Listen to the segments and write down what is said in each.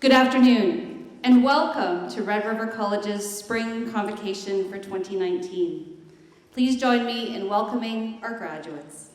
Good afternoon, and welcome to Red River College's Spring Convocation for 2019. Please join me in welcoming our graduates.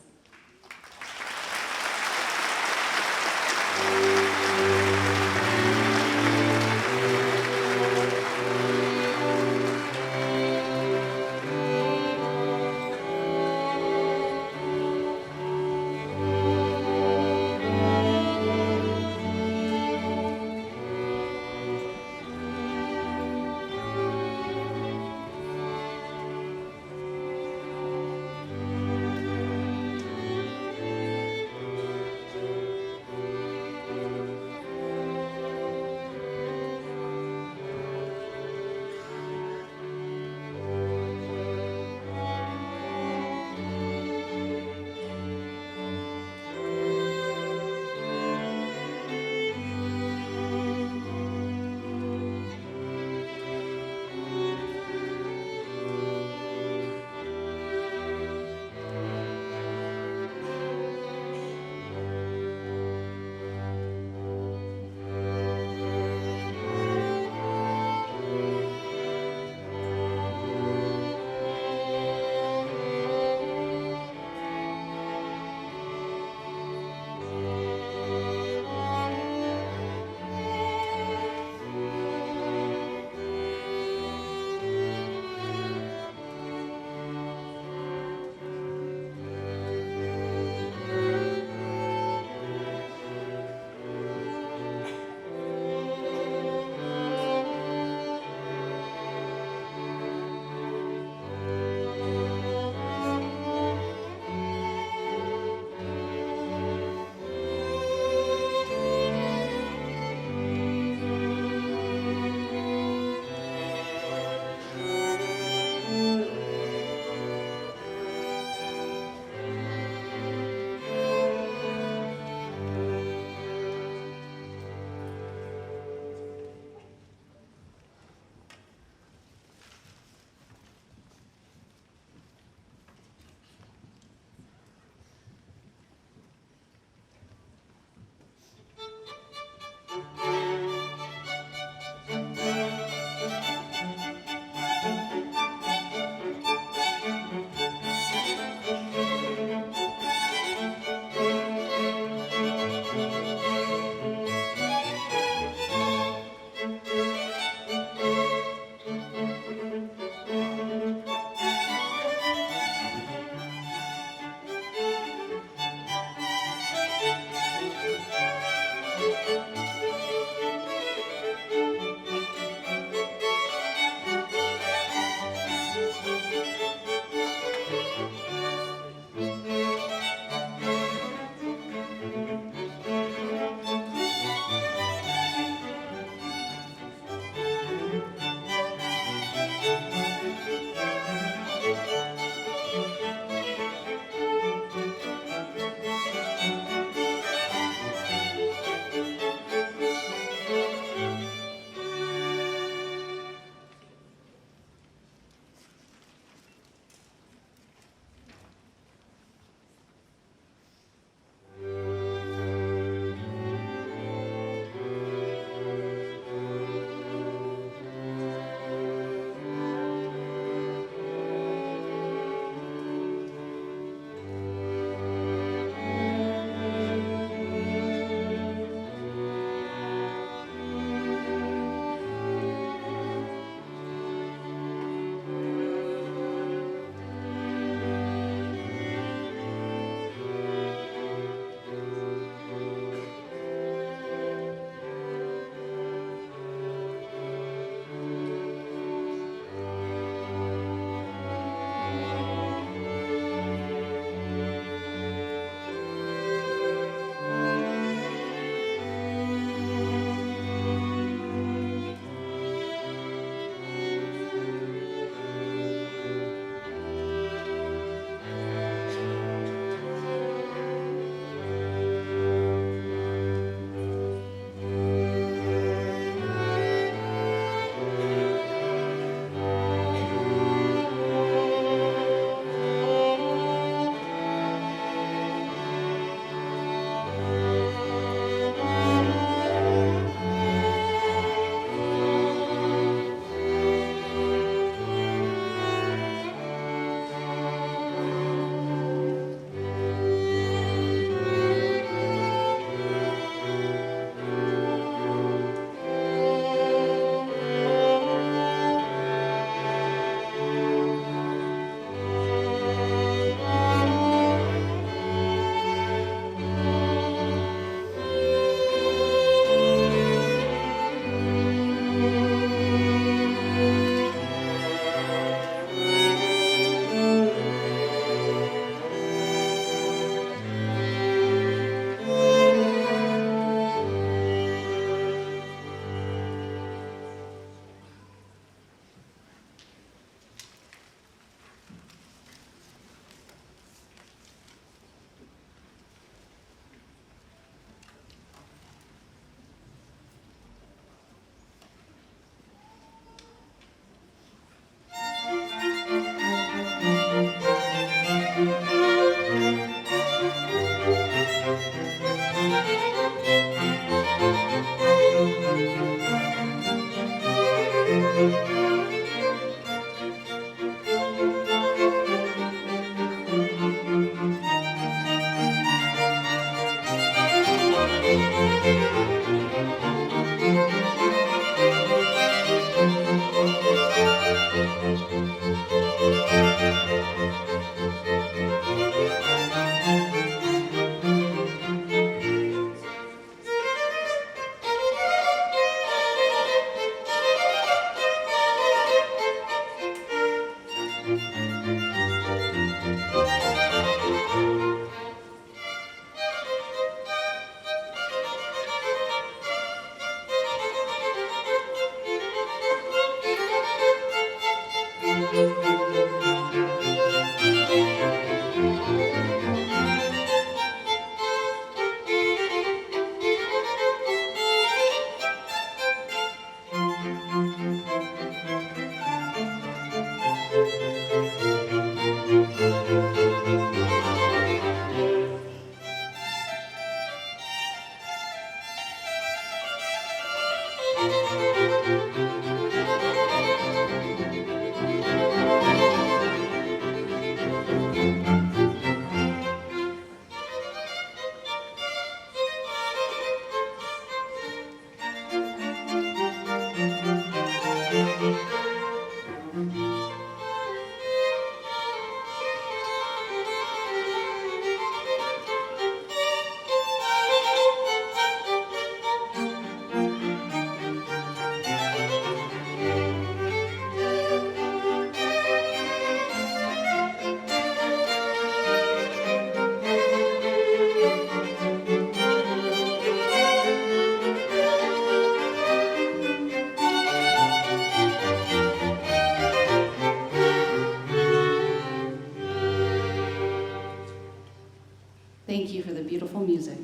Thank you for the beautiful music.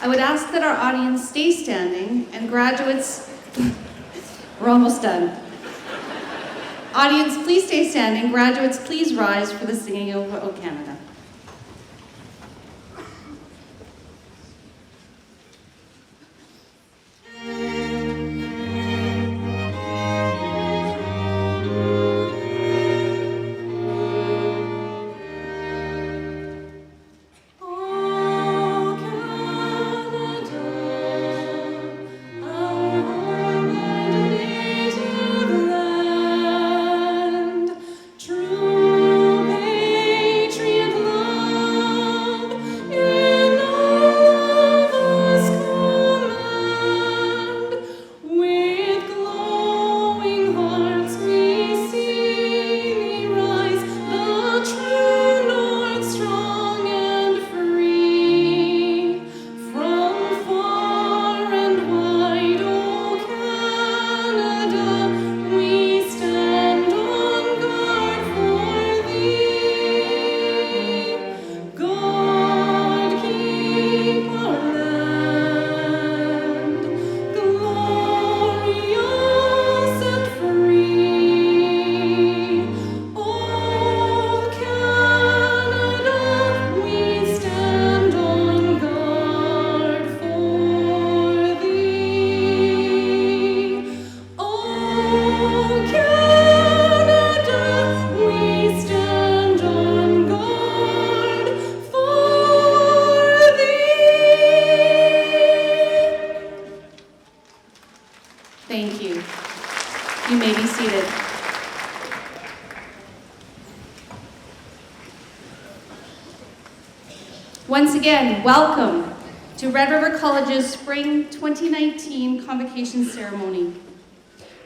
I would ask that our audience stay standing and graduates, we're almost done. Audience, please stay standing. Graduates, please rise for the singing of O Canada. Thank you. You may be seated. Once again, welcome to Red River College's Spring 2019 Convocation Ceremony.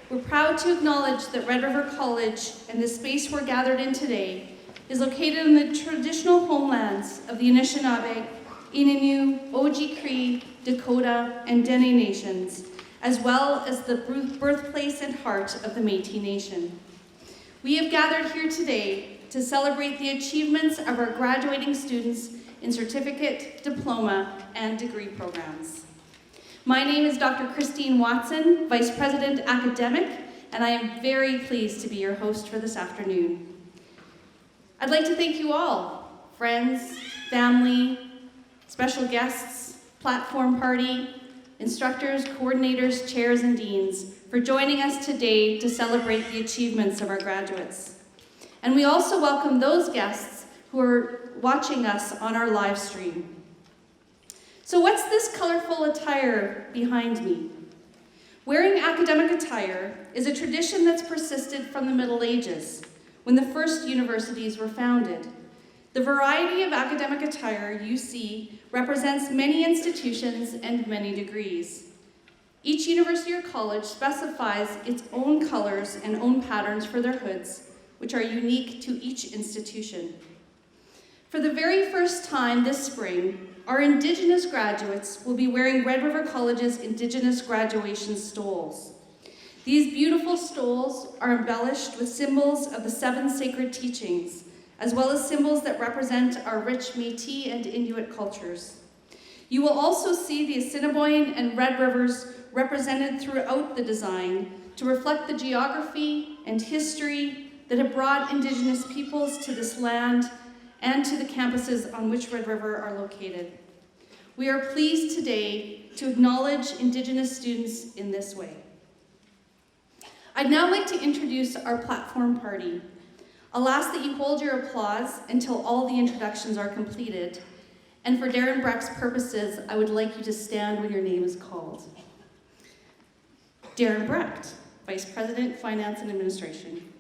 We're proud to acknowledge that Red River College and the space we're gathered in today is located in the traditional homelands of the Anishinaabe, Innu, Oji-Cree, Dakota, and Dene nations, as well as the birthplace and heart of the Métis Nation. We have gathered here today to celebrate the achievements of our graduating students in certificate, diploma, and degree programs. My name is Dr. Christine Watson, Vice President Academic, and I am very pleased to be your host for this afternoon. I'd like to thank you all, friends, family, special guests, platform party, instructors, coordinators, chairs, and deans for joining us today to celebrate the achievements of our graduates. And we also welcome those guests who are watching us on our live stream. So what's this colorful attire behind me? Wearing academic attire is a tradition that's persisted from the Middle Ages, when the first universities were founded. The variety of academic attire you see represents many institutions and many degrees. Each university or college specifies its own colors and own patterns for their hoods, which are unique to each institution. For the very first time this spring, our Indigenous graduates will be wearing Red River College's Indigenous graduation stoles. These beautiful stoles are embellished with symbols of the 7 sacred teachings, as well as symbols that represent our rich Métis and Inuit cultures. You will also see the Assiniboine and Red Rivers represented throughout the design to reflect the geography and history that have brought Indigenous peoples to this land and to the campuses on which Red River are located. We are pleased today to acknowledge Indigenous students in this way. I'd now like to introduce our platform party. I'll ask that you hold your applause until all the introductions are completed. And for Darren Brecht's purposes, I would like you to stand when your name is called. Darren Brecht, Vice President, Finance and Administration.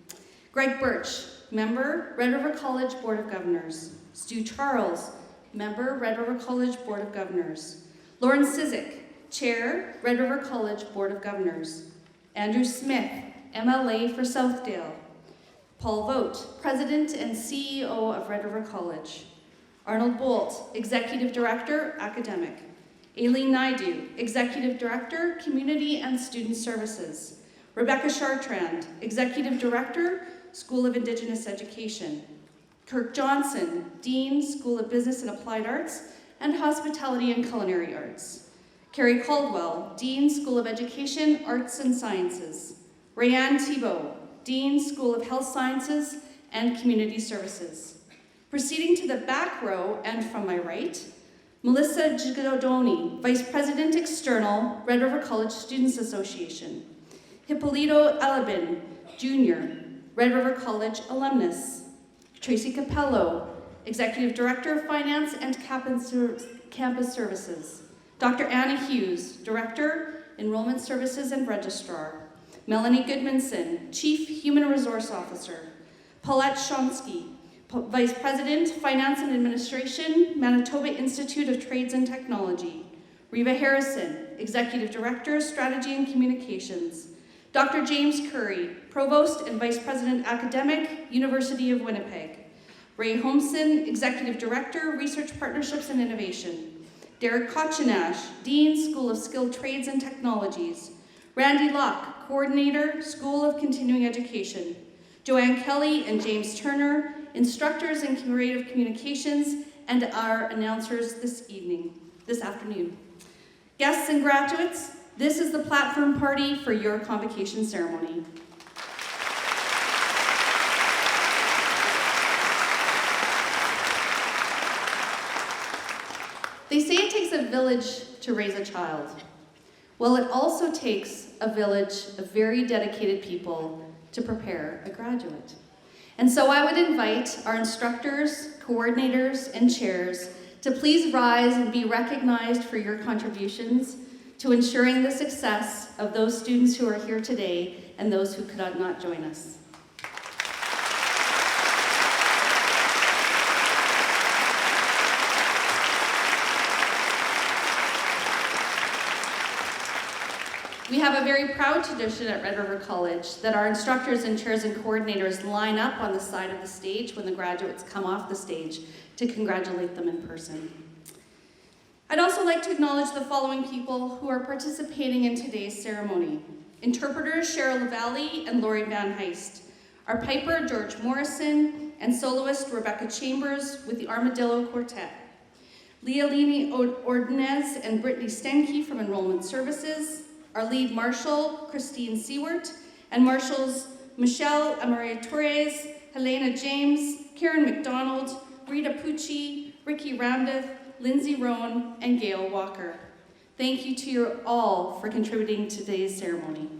Greg Birch, Member, Red River College Board of Governors. Stu Charles, Member, Red River College Board of Governors. Lauren Cizik, Chair, Red River College Board of Governors. Andrew Smith, MLA for Southdale. Paul Vogt, President and CEO of Red River College. Arnold Bolt, Executive Director, Academic. Aileen Naidu, Executive Director, Community and Student Services. Rebecca Chartrand, Executive Director, School of Indigenous Education. Kirk Johnson, Dean, School of Business and Applied Arts and Hospitality and Culinary Arts. Carrie Caldwell, Dean, School of Education, Arts and Sciences. Rayanne Thibault, Dean, School of Health Sciences and Community Services. Proceeding to the back row and from my right, Melissa Gigodoni, Vice President External, Red River College Students Association. Hippolito Alabin, Jr., Red River College alumnus. Tracy Capello, Executive Director of Finance and Campus Services. Dr. Anna Hughes, Director, Enrollment Services and Registrar. Melanie Goodmanson, Chief Human Resource Officer. Paulette Shonsky, Vice President, Finance and Administration, Manitoba Institute of Trades and Technology. Reva Harrison, Executive Director, Strategy and Communications. Dr. James Curry, Provost and Vice President Academic, University of Winnipeg. Ray Holmson, Executive Director, Research Partnerships and Innovation. Derek Kochinash, Dean, School of Skilled Trades and Technologies. Randy Locke, Coordinator, School of Continuing Education. Joanne Kelly and James Turner, Instructors in Creative Communications, and our announcers this afternoon. Guests and graduates, this is the platform party for your convocation ceremony. They say it takes a village to raise a child. Well, it also takes a village of very dedicated people to prepare a graduate. And so I would invite our instructors, coordinators, and chairs to please rise and be recognized for your contributions to ensuring the success of those students who are here today and those who could not join us. We have a very proud tradition at Red River College that our instructors and chairs and coordinators line up on the side of the stage when the graduates come off the stage to congratulate them in person. I'd also like to acknowledge the following people who are participating in today's ceremony. Interpreters Cheryl Lavalley and Lori Van Heist. Our piper George Morrison and soloist Rebecca Chambers with the Armadillo Quartet. Leolini Ordonez and Brittany Stenke from Enrollment Services. Our lead marshal, Christine Seward, and marshals Michelle Amaria Torres, Helena James, Karen McDonald, Rita Pucci, Ricky Ramdeth, Lindsay Roan, and Gail Walker. Thank you to you all for contributing to today's ceremony.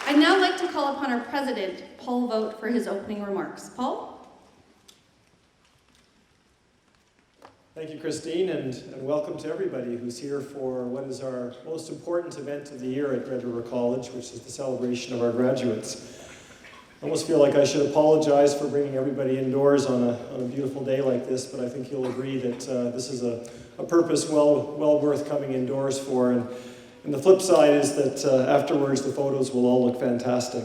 I'd now like to call upon our president, Paul Vogt, for his opening remarks. Paul? Thank you, Christine, and welcome to everybody who's here for what is our most important event of the year at Red River College, which is the celebration of our graduates. I almost feel like I should apologize for bringing everybody indoors on a beautiful day like this, but I think you'll agree that this is a purpose well worth coming indoors for. And the flip side is that afterwards the photos will all look fantastic.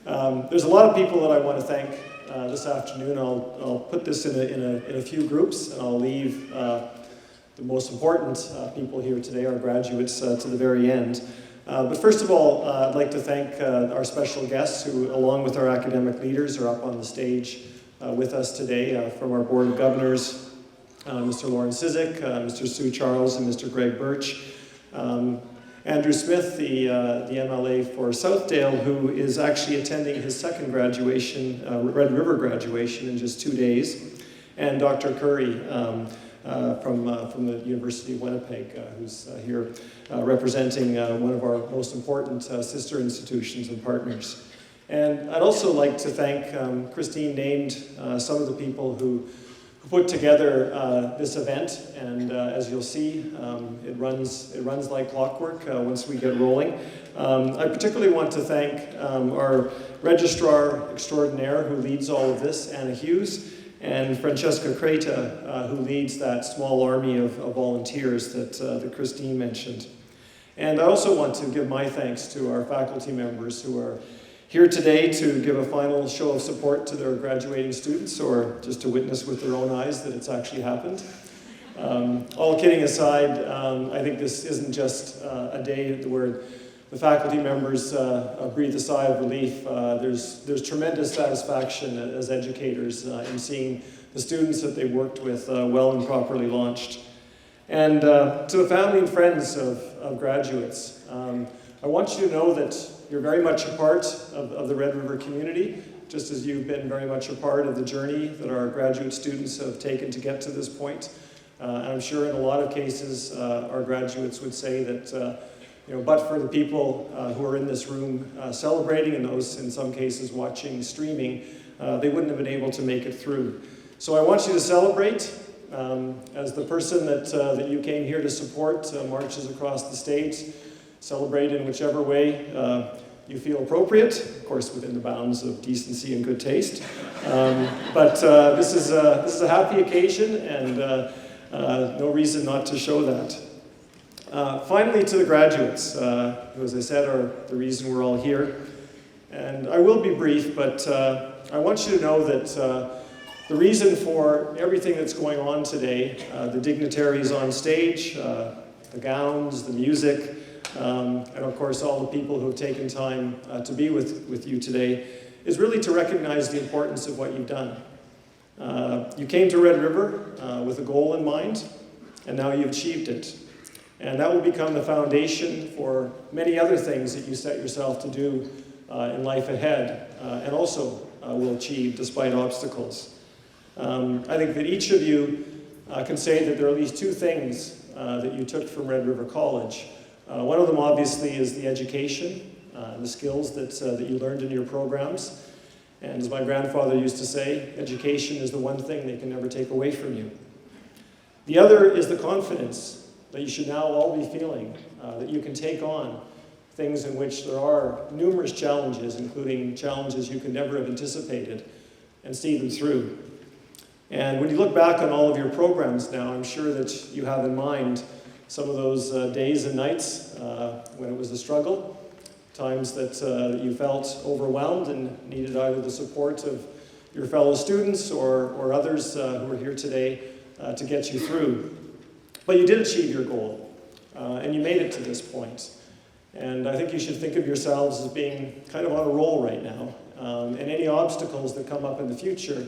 There's a lot of people that I want to thank this afternoon. I'll put this in a few groups, and I'll leave the most important people here today, our graduates, to the very end. But first of all, I'd like to thank our special guests who, along with our academic leaders, are up on the stage with us today from our Board of Governors, Mr. Lawrence Cizik, Mr. Sue Charles, and Mr. Greg Birch. Andrew Smith, the MLA for Southdale, who is actually attending his second graduation, Red River graduation, in just 2 days, and Dr. Curry from the University of Winnipeg, who's here representing one of our most important sister institutions and partners. And I'd also like to thank, Christine named some of the people who put together this event, and as you'll see, it runs like clockwork once we get rolling. I particularly want to thank our registrar extraordinaire who leads all of this, Anna Hughes, and Francesca Creta, who leads that small army of volunteers that Christine mentioned. And I also want to give my thanks to our faculty members who are here today to give a final show of support to their graduating students, or just to witness with their own eyes that it's actually happened. All kidding aside, I think this isn't just a day where the faculty members breathe a sigh of relief. There's tremendous satisfaction as educators in seeing the students that they worked with well and properly launched. And to the family and friends of graduates, I want you to know that you're very much a part of the Red River community, just as you've been very much a part of the journey that our graduate students have taken to get to this point. And I'm sure in a lot of cases, our graduates would say that, but for the people who are in this room celebrating and those in some cases watching streaming, they wouldn't have been able to make it through. So I want you to celebrate as the person that you came here to support marches across the state. Celebrate in whichever way you feel appropriate, of course within the bounds of decency and good taste. But this is a happy occasion, and no reason not to show that. Finally, to the graduates, who, as I said, are the reason we're all here. And I will be brief, but I want you to know that the reason for everything that's going on today, the dignitaries on stage, the gowns, the music, and of course all the people who have taken time to be with you today, is really to recognize the importance of what you've done. You came to Red River with a goal in mind, and now you've achieved it. And that will become the foundation for many other things that you set yourself to do in life ahead, and also will achieve despite obstacles. I think that each of you can say that there are at least two things that you took from Red River College. One of them obviously is the education, the skills that you learned in your programs. And as my grandfather used to say, education is the one thing they can never take away from you. The other is the confidence that you should now all be feeling, that you can take on things in which there are numerous challenges, including challenges you could never have anticipated, and see them through. And when you look back on all of your programs now, I'm sure that you have in mind some of those days and nights when it was a struggle, times that you felt overwhelmed and needed either the support of your fellow students or others who are here today to get you through. But you did achieve your goal, and you made it to this point. And I think you should think of yourselves as being kind of on a roll right now. And any obstacles that come up in the future,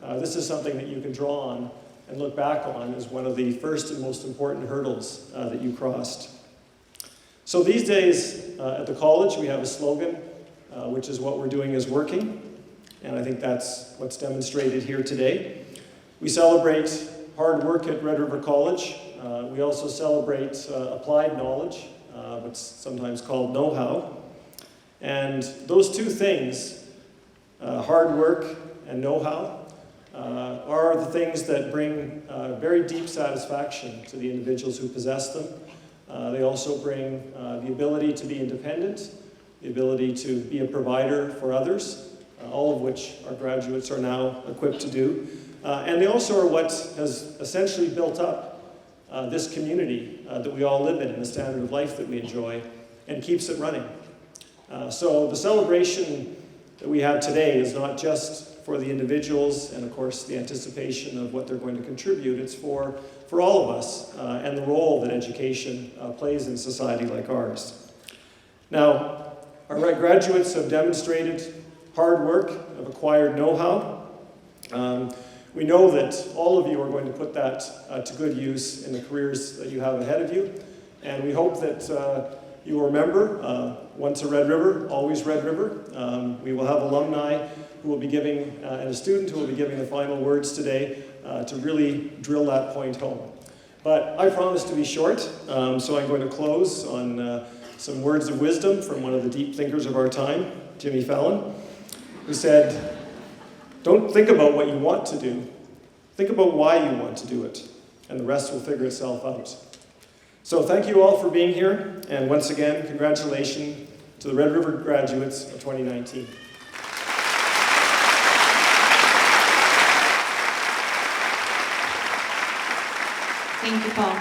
this is something that you can draw on and look back on as one of the first and most important hurdles that you crossed. So these days at the college we have a slogan, which is "What we're doing is working," and I think that's what's demonstrated here today. We celebrate hard work at Red River College. We also celebrate applied knowledge, what's sometimes called know-how. And those two things, hard work and know-how, are the things that bring very deep satisfaction to the individuals who possess them. They also bring the ability to be independent, the ability to be a provider for others, all of which our graduates are now equipped to do. And they also are what has essentially built up this community that we all live in and the standard of life that we enjoy, and keeps it running. So the celebration that we have today is not just for the individuals and of course the anticipation of what they're going to contribute. It's for all of us and the role that education plays in society like ours. Now, our graduates have demonstrated hard work, have acquired know-how. We know that all of you are going to put that to good use in the careers that you have ahead of you, and we hope that you will remember, once a Red River, always Red River. We will have alumni who will be giving, and a student who will be giving the final words today to really drill that point home. But I promise to be short, so I'm going to close on some words of wisdom from one of the deep thinkers of our time, Jimmy Fallon, who said, "Don't think about what you want to do, think about why you want to do it, and the rest will figure itself out." So thank you all for being here, and once again, congratulations to the Red River graduates of 2019. Thank you, Paul.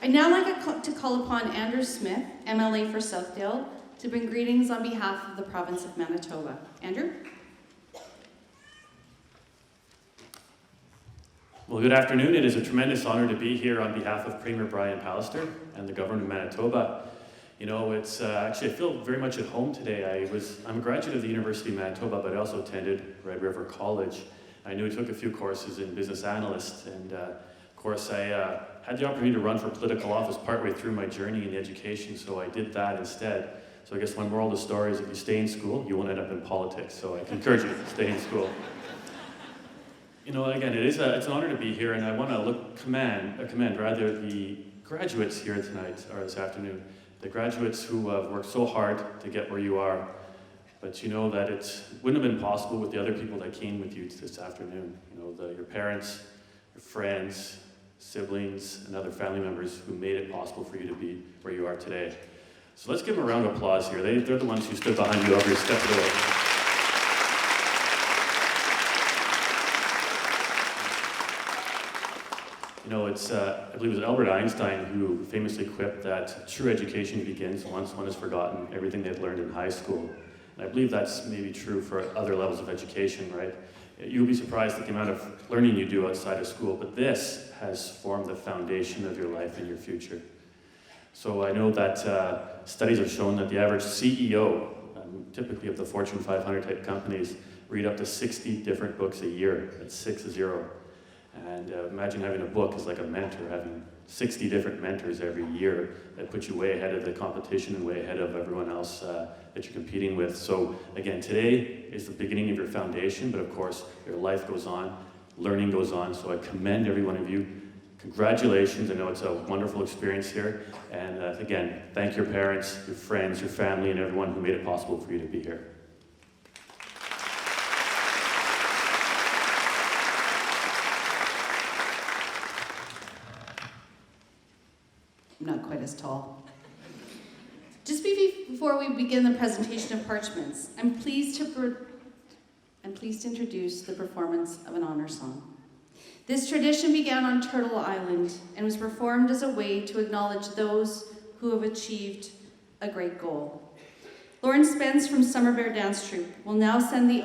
I'd now like to call upon Andrew Smith, MLA for Southdale, to bring greetings on behalf of the province of Manitoba. Andrew? Well, good afternoon. It is a tremendous honor to be here on behalf of Premier Brian Pallister and the Government of Manitoba. You know, it's actually, I feel very much at home today. I'm a graduate of the University of Manitoba, but I also attended Red River College. I knew I took a few courses in business analyst, and of course I had the opportunity to run for political office partway through my journey in education, so I did that instead. So I guess one moral of the story is if you stay in school, you won't end up in politics, so I encourage you to stay in school. You know, again, it's an honor to be here, and I want to commend the graduates here tonight, or this afternoon, the graduates who have worked so hard to get where you are, but you know that it wouldn't have been possible with the other people that came with you this afternoon. You know, your parents, your friends, siblings, and other family members who made it possible for you to be where you are today. So let's give them a round of applause here. They're the ones who stood behind you every step of the way. You know, I believe it was Albert Einstein who famously quipped that true education begins once one has forgotten everything they'd learned in high school. And I believe that's maybe true for other levels of education, right? You'll be surprised at the amount of learning you do outside of school, but this has formed the foundation of your life and your future. So I know that studies have shown that the average CEO, typically of the Fortune 500 type companies, read up to 60 different books a year. That's 60. And imagine having a book as like a mentor, having 60 different mentors every year that puts you way ahead of the competition and way ahead of everyone else that you're competing with. So again, today is the beginning of your foundation, but of course your life goes on, learning goes on. So I commend every one of you. Congratulations, I know it's a wonderful experience here. And again, thank your parents, your friends, your family, and everyone who made it possible for you to be here. I'm not quite as tall. Just before we begin the presentation of parchments, I'm pleased to introduce the performance of an honor song. This tradition began on Turtle Island and was performed as a way to acknowledge those who have achieved a great goal. Lauren Spence from Summer Bear Dance Troupe will now sing the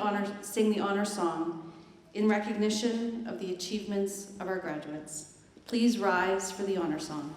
honor song in recognition of the achievements of our graduates. Please rise for the honor song.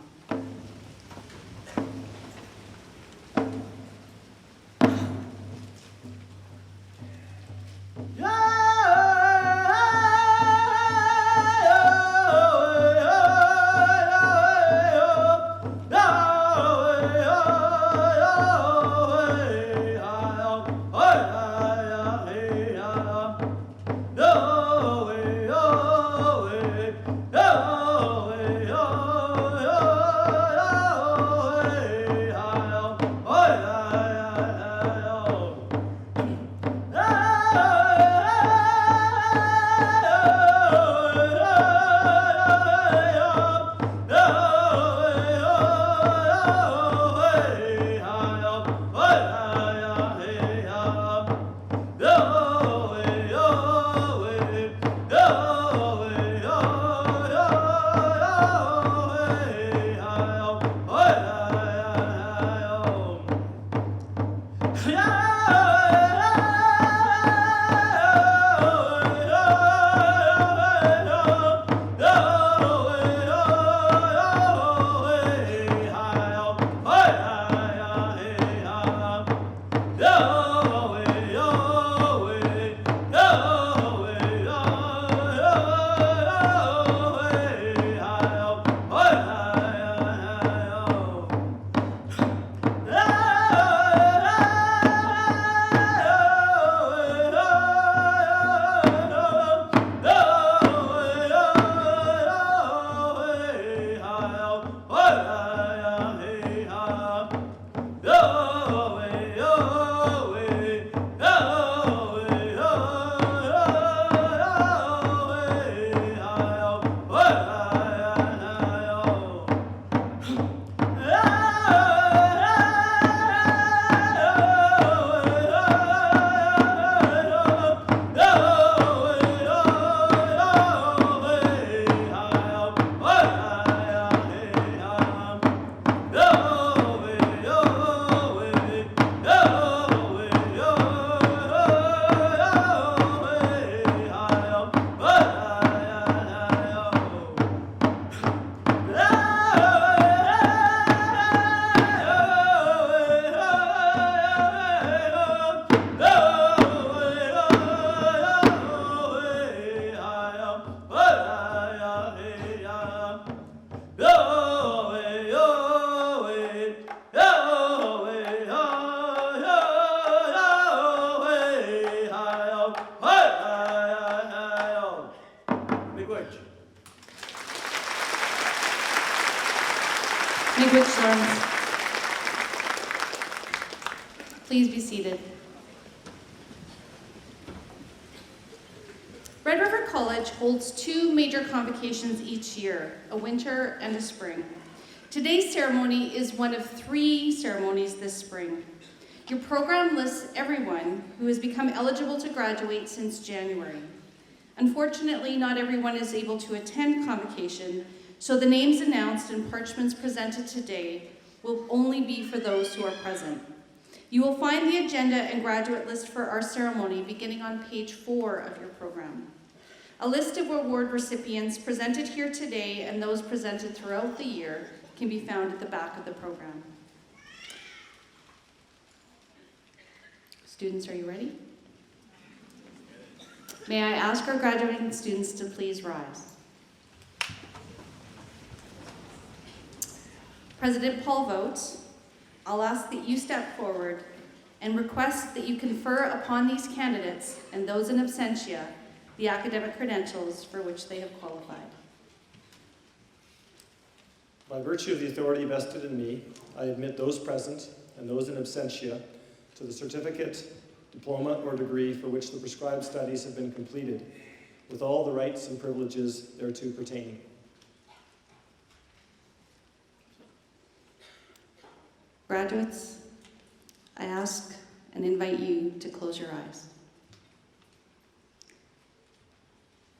Miigwech Lawrence. Please be seated. Red River College holds two major convocations each year, a winter and a spring. Today's ceremony is one of three ceremonies this spring. Your program lists everyone who has become eligible to graduate since January. Unfortunately, not everyone is able to attend convocation, so the names announced and parchments presented today will only be for those who are present. You will find the agenda and graduate list for our ceremony beginning on page 4 of your program. A list of award recipients presented here today and those presented throughout the year can be found at the back of the program. Students, are you ready? May I ask our graduating students to please rise. President Paul Vogt, I'll ask that you step forward and request that you confer upon these candidates and those in absentia the academic credentials for which they have qualified. By virtue of the authority vested in me, I admit those present and those in absentia to the certificate, diploma, or degree for which the prescribed studies have been completed, with all the rights and privileges thereto pertaining. Graduates, I ask and invite you to close your eyes.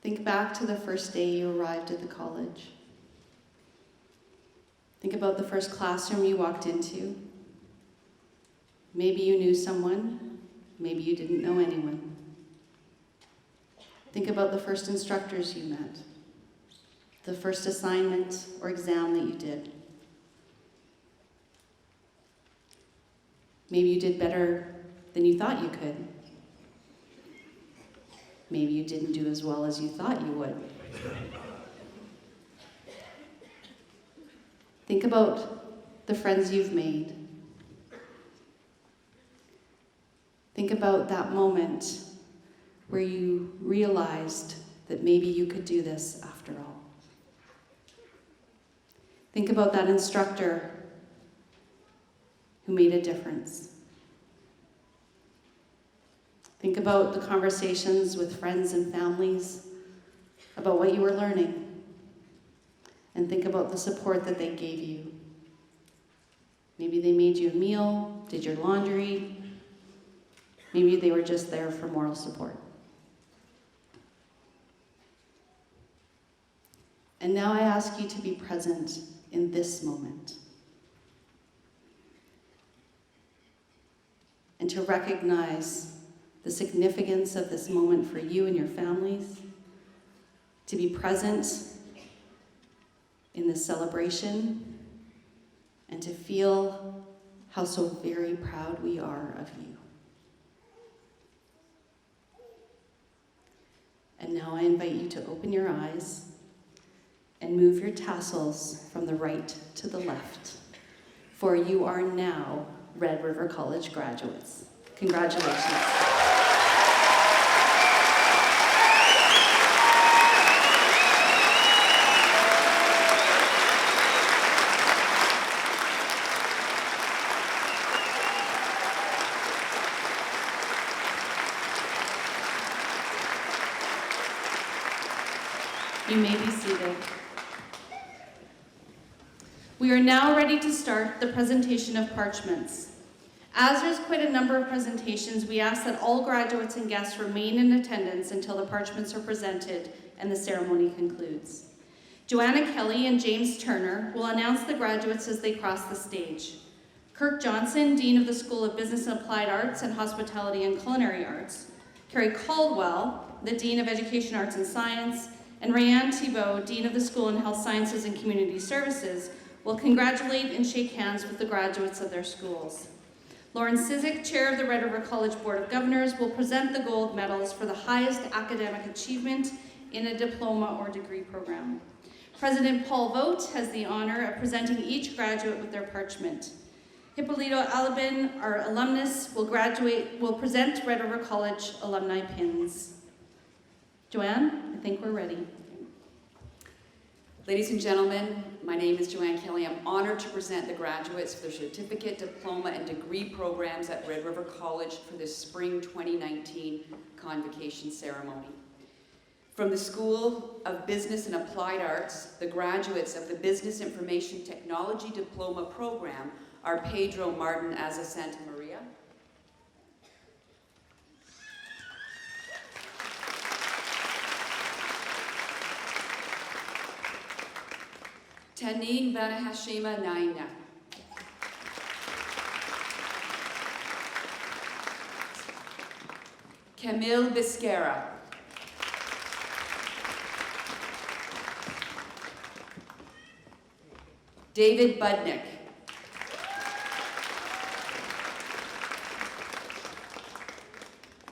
Think back to the first day you arrived at the college. Think about the first classroom you walked into. Maybe you knew someone, maybe you didn't know anyone. Think about the first instructors you met, the first assignment or exam that you did. Maybe you did better than you thought you could. Maybe you didn't do as well as you thought you would. Think about the friends you've made. Think about that moment where you realized that maybe you could do this after all. Think about that instructor who made a difference. Think about the conversations with friends and families about what you were learning. And think about the support that they gave you. Maybe they made you a meal, did your laundry. Maybe they were just there for moral support. And now I ask you to be present in this moment. And to recognize the significance of this moment for you and your families. To be present in this celebration. And to feel how so very proud we are of you. And now I invite you to open your eyes and move your tassels from the right to the left, for you are now Red River College graduates. Congratulations. You may be seated. We are now ready to start the presentation of parchments. As there's quite a number of presentations, we ask that all graduates and guests remain in attendance until the parchments are presented and the ceremony concludes. Joanna Kelly and James Turner will announce the graduates as they cross the stage. Kirk Johnson, Dean of the School of Business and Applied Arts and Hospitality and Culinary Arts. Carrie Caldwell, the Dean of Education, Arts and Science, and Rayanne Thibault, Dean of the School in Health Sciences and Community Services, will congratulate and shake hands with the graduates of their schools. Lauren Cizik, Chair of the Red River College Board of Governors, will present the gold medals for the highest academic achievement in a diploma or degree program. President Paul Vogt has the honor of presenting each graduate with their parchment. Hippolito Alabin, our alumnus, will present Red River College alumni pins. Joanne, I think we're ready. Ladies and gentlemen, My name is Joanne Kelly. I'm honored to present the graduates for their certificate, diploma, and degree programs at Red River College for the Spring 2019 Convocation Ceremony. From the School of Business and Applied Arts, the graduates of the Business Information Technology Diploma Program are Pedro Martin Aza Santa Maria, Tanin Vanahashima Naina, Camille Biscara, David Budnick,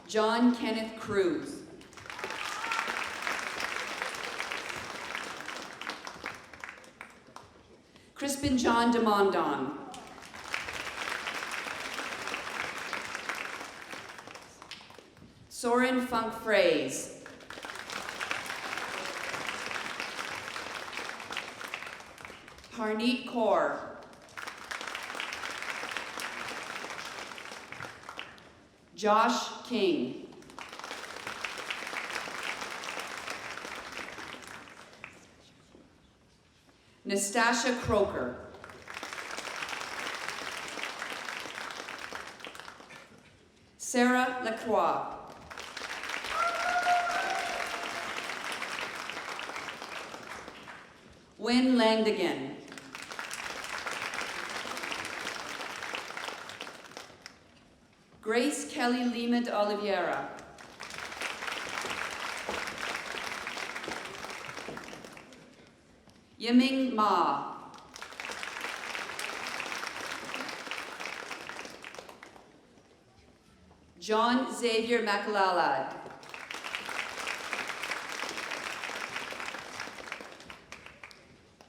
John Kenneth Cruz, Crispin John DeMondon, Soren Funk Fraze, Harneet Kaur, Josh King, Nastasia Croker, Sarah Lacroix, Wynn Langdigan, Grace Kelly Lima de Oliveira, Yiming Ma, John Xavier Makalalad,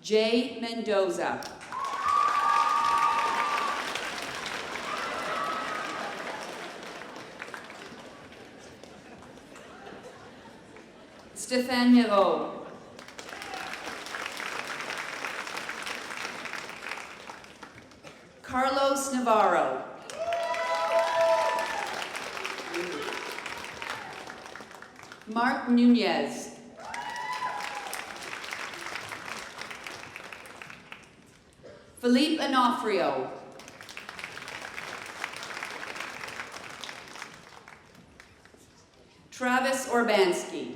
Jay Mendoza, Stéphane Miro, Carlos Navarro, Mark Nunez, Philippe Onofrio, Travis Orbansky,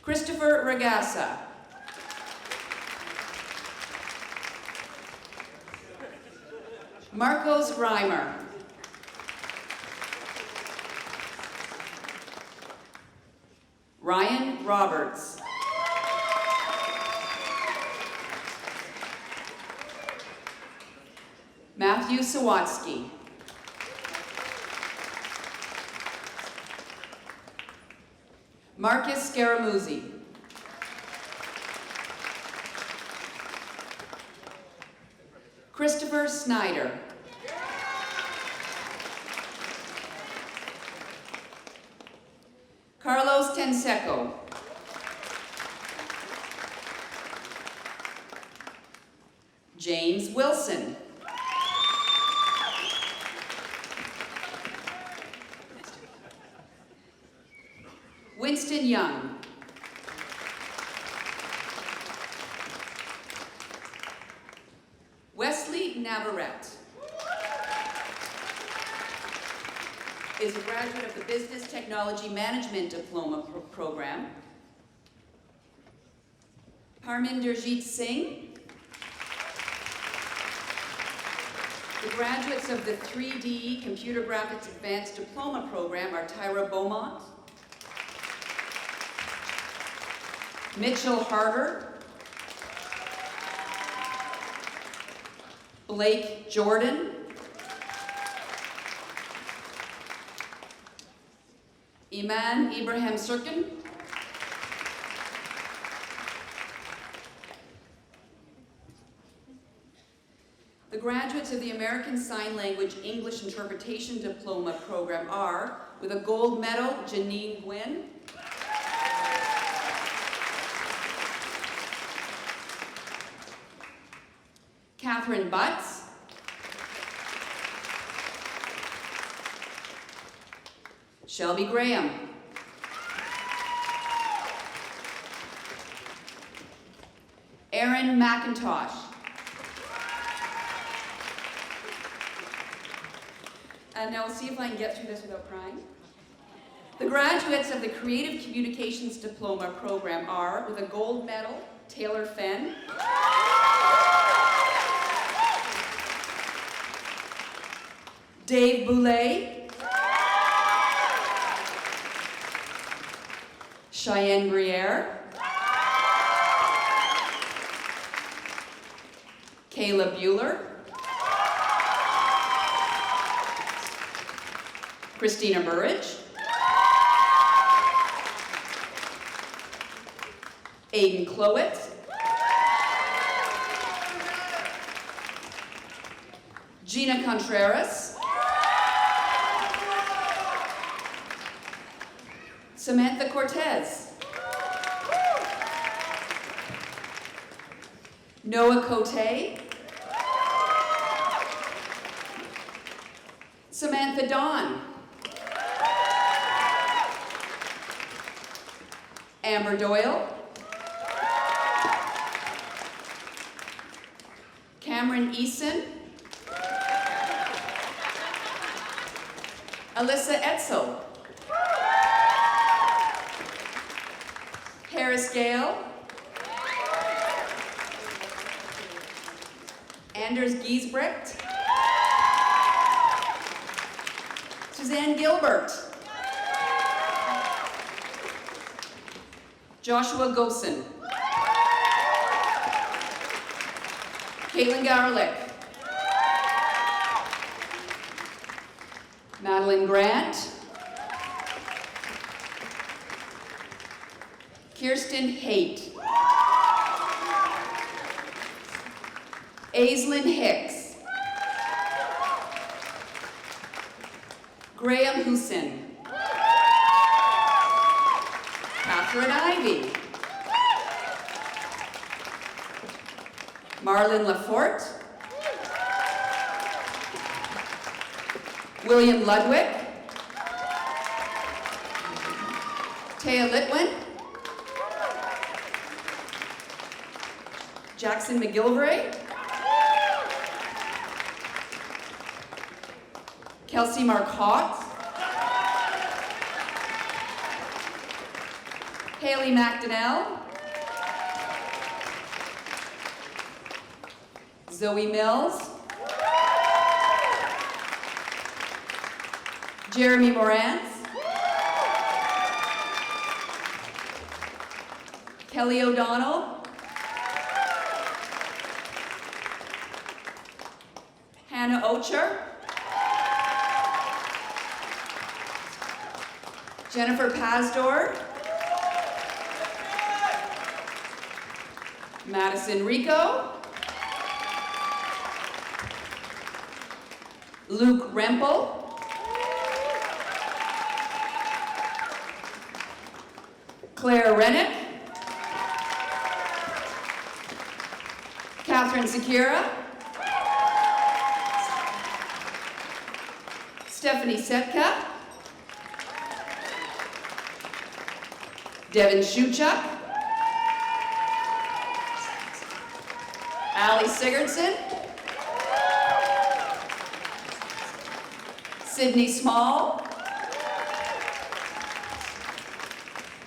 Christopher Ragassa, Marcos Reimer, Ryan Roberts, Matthew Sawatsky, Marcus Scaramuzzi, Christopher Snyder, Carlos Tenseco, James Wilson, Winston Young, Wesley Navarrete is a graduate of the Business Technology Management Diploma Program. Harminderjeet Singh, the graduates of the 3D Computer Graphics Advanced Diploma Program are Tyra Beaumont, Mitchell Harder, Blake Jordan, Iman Ibrahim Sirkin, the graduates of the American Sign Language English Interpretation Diploma Program are, with a gold medal, Janine Gwynn, Catherine Butts, Shelby Graham, Erin McIntosh, and now we'll see if I can get through this without crying. The graduates of the Creative Communications Diploma program are, with a gold medal, Taylor Fenn, Dave Boulay, Cheyenne Briere, Kayla Bueller, Christina Burridge, Aiden Clowett, Gina Contreras, Samantha Cortez, Noah Cote, Samantha Dawn, Amber Doyle, Cameron Eason, Alyssa Etzel, Harris Gale, Anders Giesbrecht, Suzanne Gilbert, Joshua Gosen, Caitlin Garlick, Madeline Grant, Kirsten Haight, Aislinn Hicks, Graham Hussein, Catherine Ivey, Marlon Laforte, William Ludwig, Taya Litwin, Jackson McGilvray, Kelsey Marcotte, Haley McDonnell, Zoe Mills, Jeremy Morantz, Kelly O'Donnell, Hannah Ocher, Jennifer Pasdor, Madison Rico, Luke Rempel, Claire Rennick, Catherine Sekira, Stephanie Setka, Devin Shuchuk, Allie Sigurdson, Sydney Small,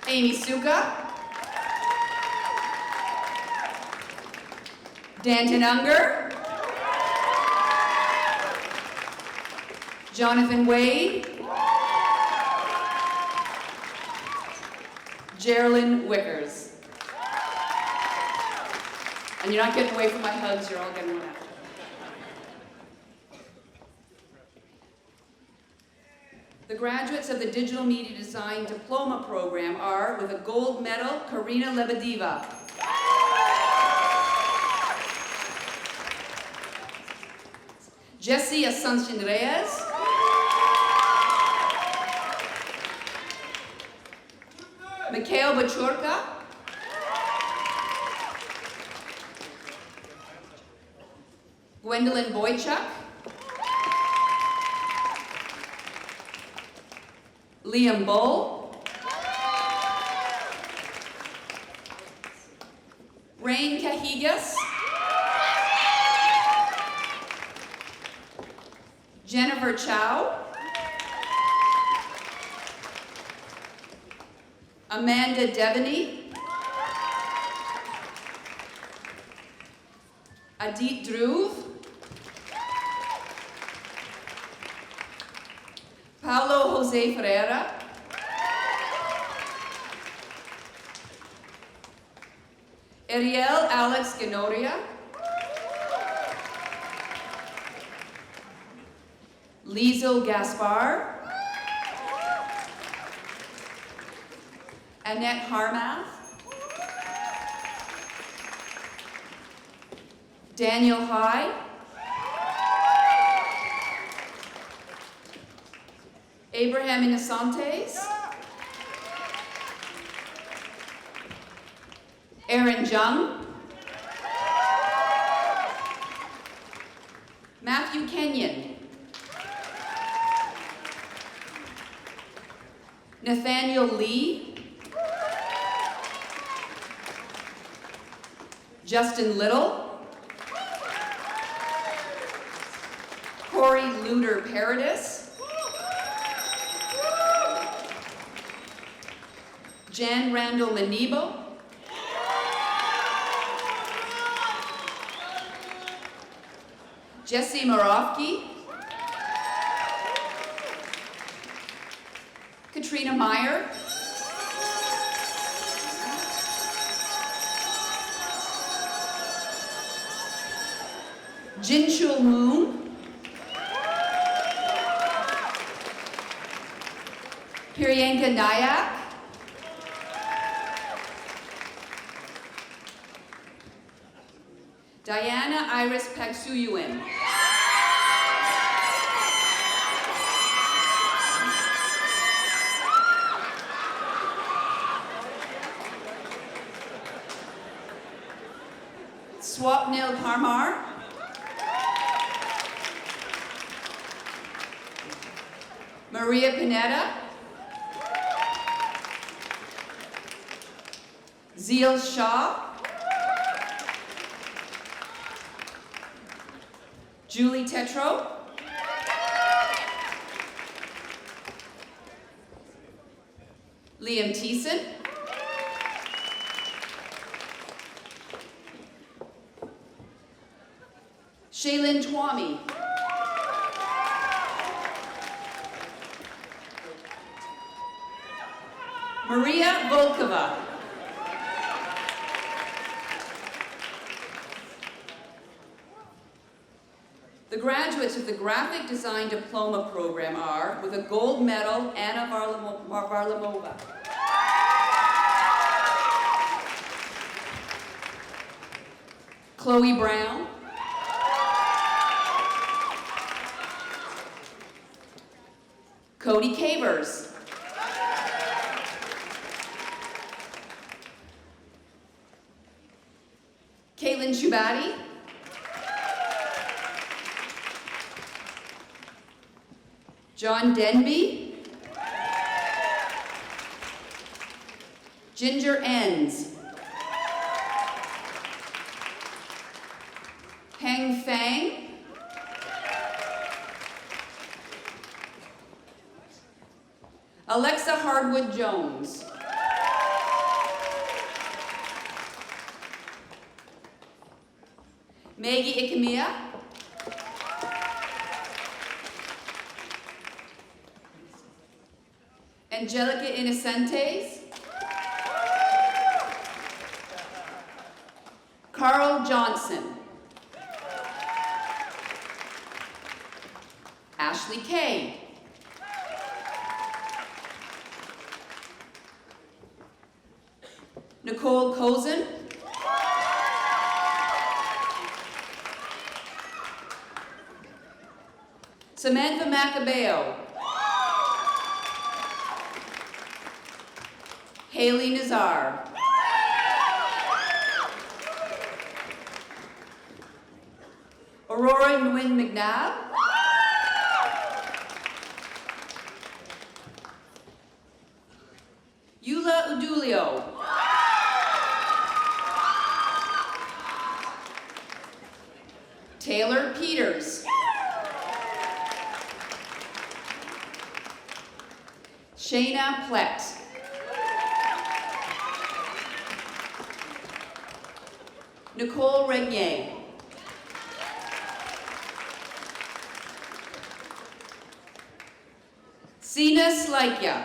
Amy Suka, Danton Unger, Jonathan Wade, Geraldine Wickers. And you're not getting away from my hugs, you're all getting one out. The graduates of the Digital Media Design Diploma program are, with a gold medal, Karina Lebedeva, Jesse Asuncion Reyes, Mikhail Bachurka, Gwendolyn Boychuk, Liam Bull, Rain Cahigas, Jennifer Chow, Amanda Devaney, Adit Dhruv, Paulo Jose Ferreira, Ariel Alex Ganoria, Liesl Gaspar, Annette Harmath, Daniel High, Abraham Inasantes, Aaron Jung, Matthew Kenyon, Nathaniel Lee, Justin Little, Corey Luder Paradis, Jan Randall Manibo, Jesse Marofsky, Katrina Meyer, Jinchul Moon, Priyanka Nayak, Diana Iris Pagsuyuin, Swapnil Parmar, Maria Pineda, Zeal Shaw, Julie Tetro, Liam Thiessen, Shaylin Twami, Maria Volkova, the graduates of the Graphic Design Diploma Program are, with a gold medal, Anna Varlamova. Chloe Brown. Cody Cavers. Caitlin Shubati. John Denby, Ginger Enns, Heng Fang, Alexa Hardwood Jones, Maggie Ikamia, Angelica Innocentes, Carl Johnson, Ashley Kay, Nicole Cozen, Samantha Macabeo, Haley Nazar, Aurora Nguyen McNabb. Eula Udulio. Taylor Peters. Shayna Plett. Nicole Regnier. Sina Slaikya.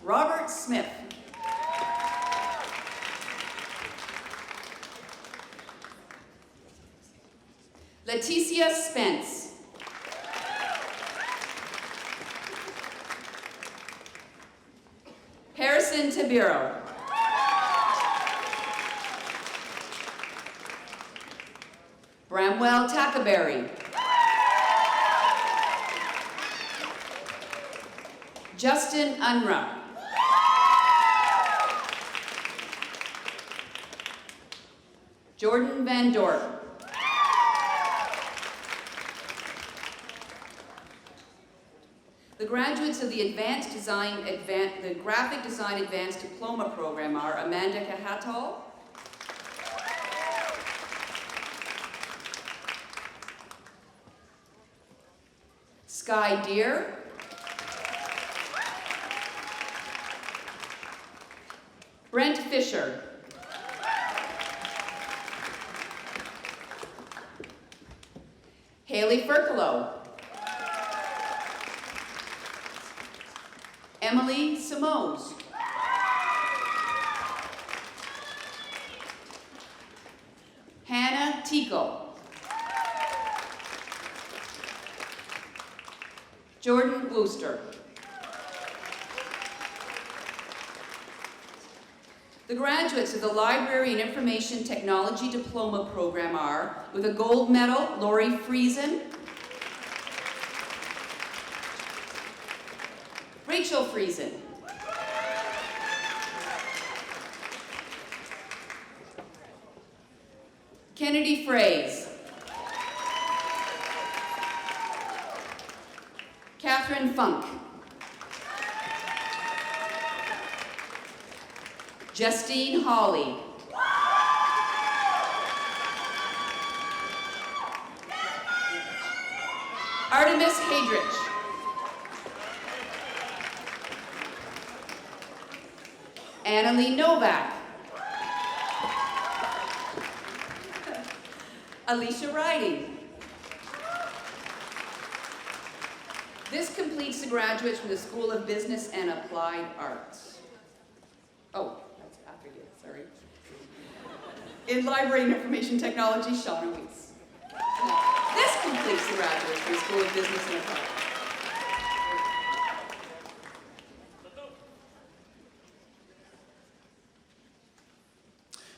Robert Smith. Leticia Spence. Harrison Tabiro. Bramwell Tackaberry. Justin Unruh. Jordan Van Dorp. The graduates of the the Graphic Design Advanced Diploma Program are Amanda Kahatal, Sky Deer, Brent Fisher, Haley Furkalow, Emily Simoes, Hannah Tico, Jordan Wooster. The graduates of the Library and Information Technology Diploma Program are, with a gold medal, Lori Friesen, Rachel Friesen, Kennedy Fraze, Catherine Funk, Justine Hawley, Artemis Hadrich, Annalie Novak, Alicia Riding. This completes the graduates from the School of Business and Applied Arts. Oh, that's after you, sorry. In Library and Information Technology, Shauna Weiss. This completes the graduates from the School of Business and Applied Arts.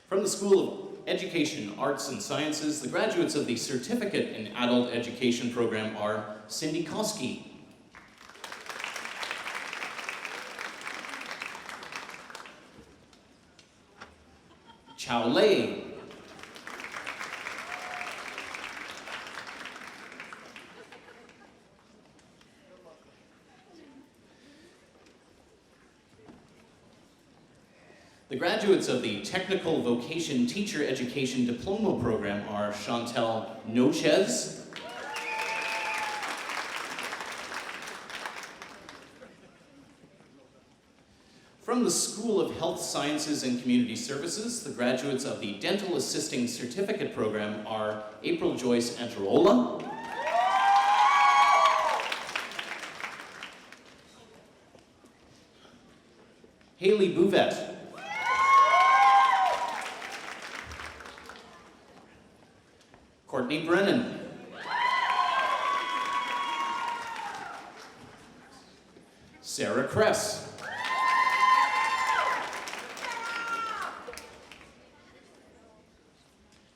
From the School of Education, Arts and Sciences, the graduates of the Certificate in Adult Education program are Cindy Koski, Chow Lei, the graduates of the Technical Vocation Teacher Education Diploma program are Chantel Nochez, from the School of Health Sciences and Community Services, the graduates of the Dental Assisting Certificate program are April Joyce Antarola, Haley Bouvet, Courtney Brennan, Sarah Kress,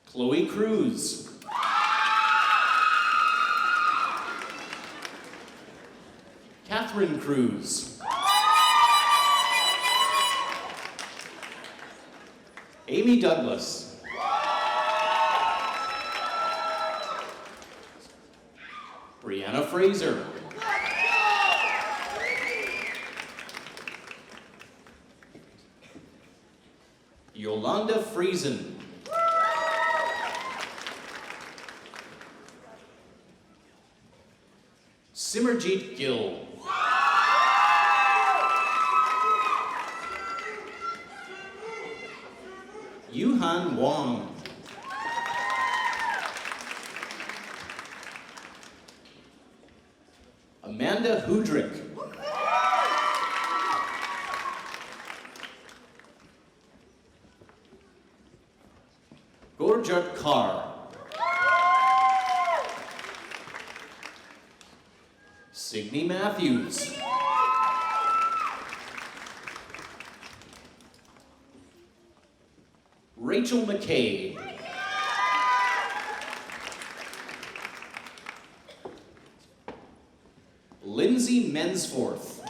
Chloe Cruz, Catherine Cruz, Amy Douglas. Brianna Fraser. Yolanda Friesen. Simmerjeet Gill. Yuhan Wang. Amanda Hudrick. Gorjot Kaur. Signe Matthews. Rachel McKay. Lindsay Mensforth.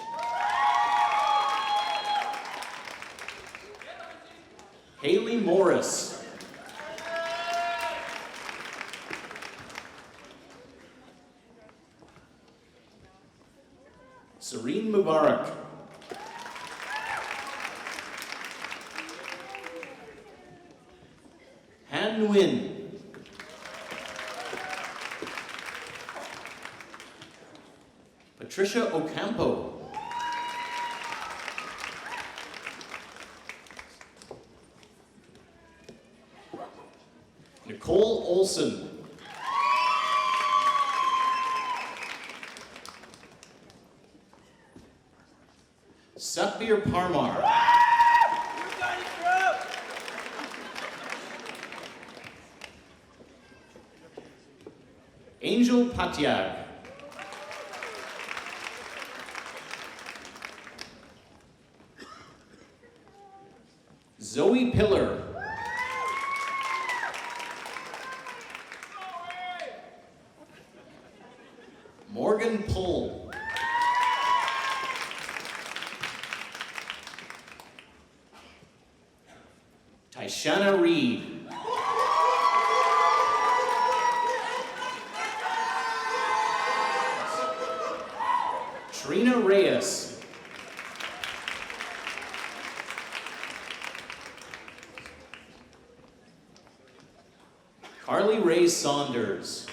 Haley Morris. Serene Mubarak. Han Nguyen. Patricia Ocampo. Nicole Olson. Satbir Parmar. Angel Patyag. Zoe Pillar. Morgan Pull. Tyshana Reed. Trina Reyes. Carly Ray Saunders.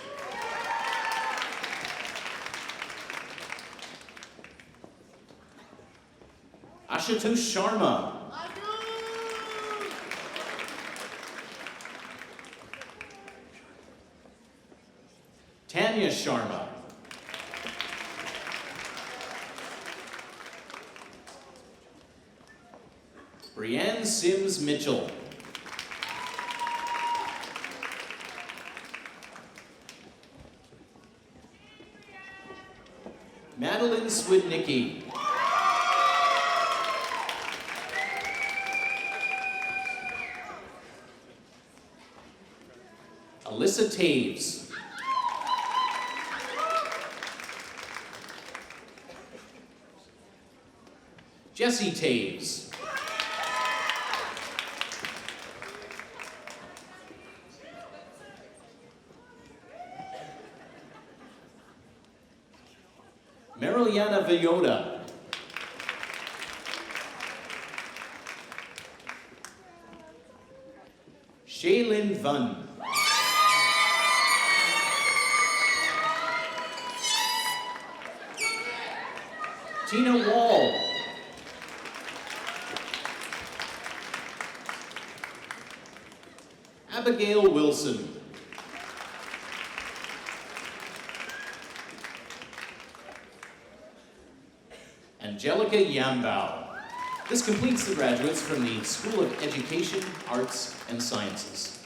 Ashutosh Sharma. Tanya Sharma. Brianne Sims Mitchell. Madeline Swidnicki. Alyssa Taves. Jesse Taves. Mariana Villota. Shaylin Vun. Tina Wall. Abigail Wilson. Angelica Yambao. This completes the graduates from the School of Education, Arts, and Sciences.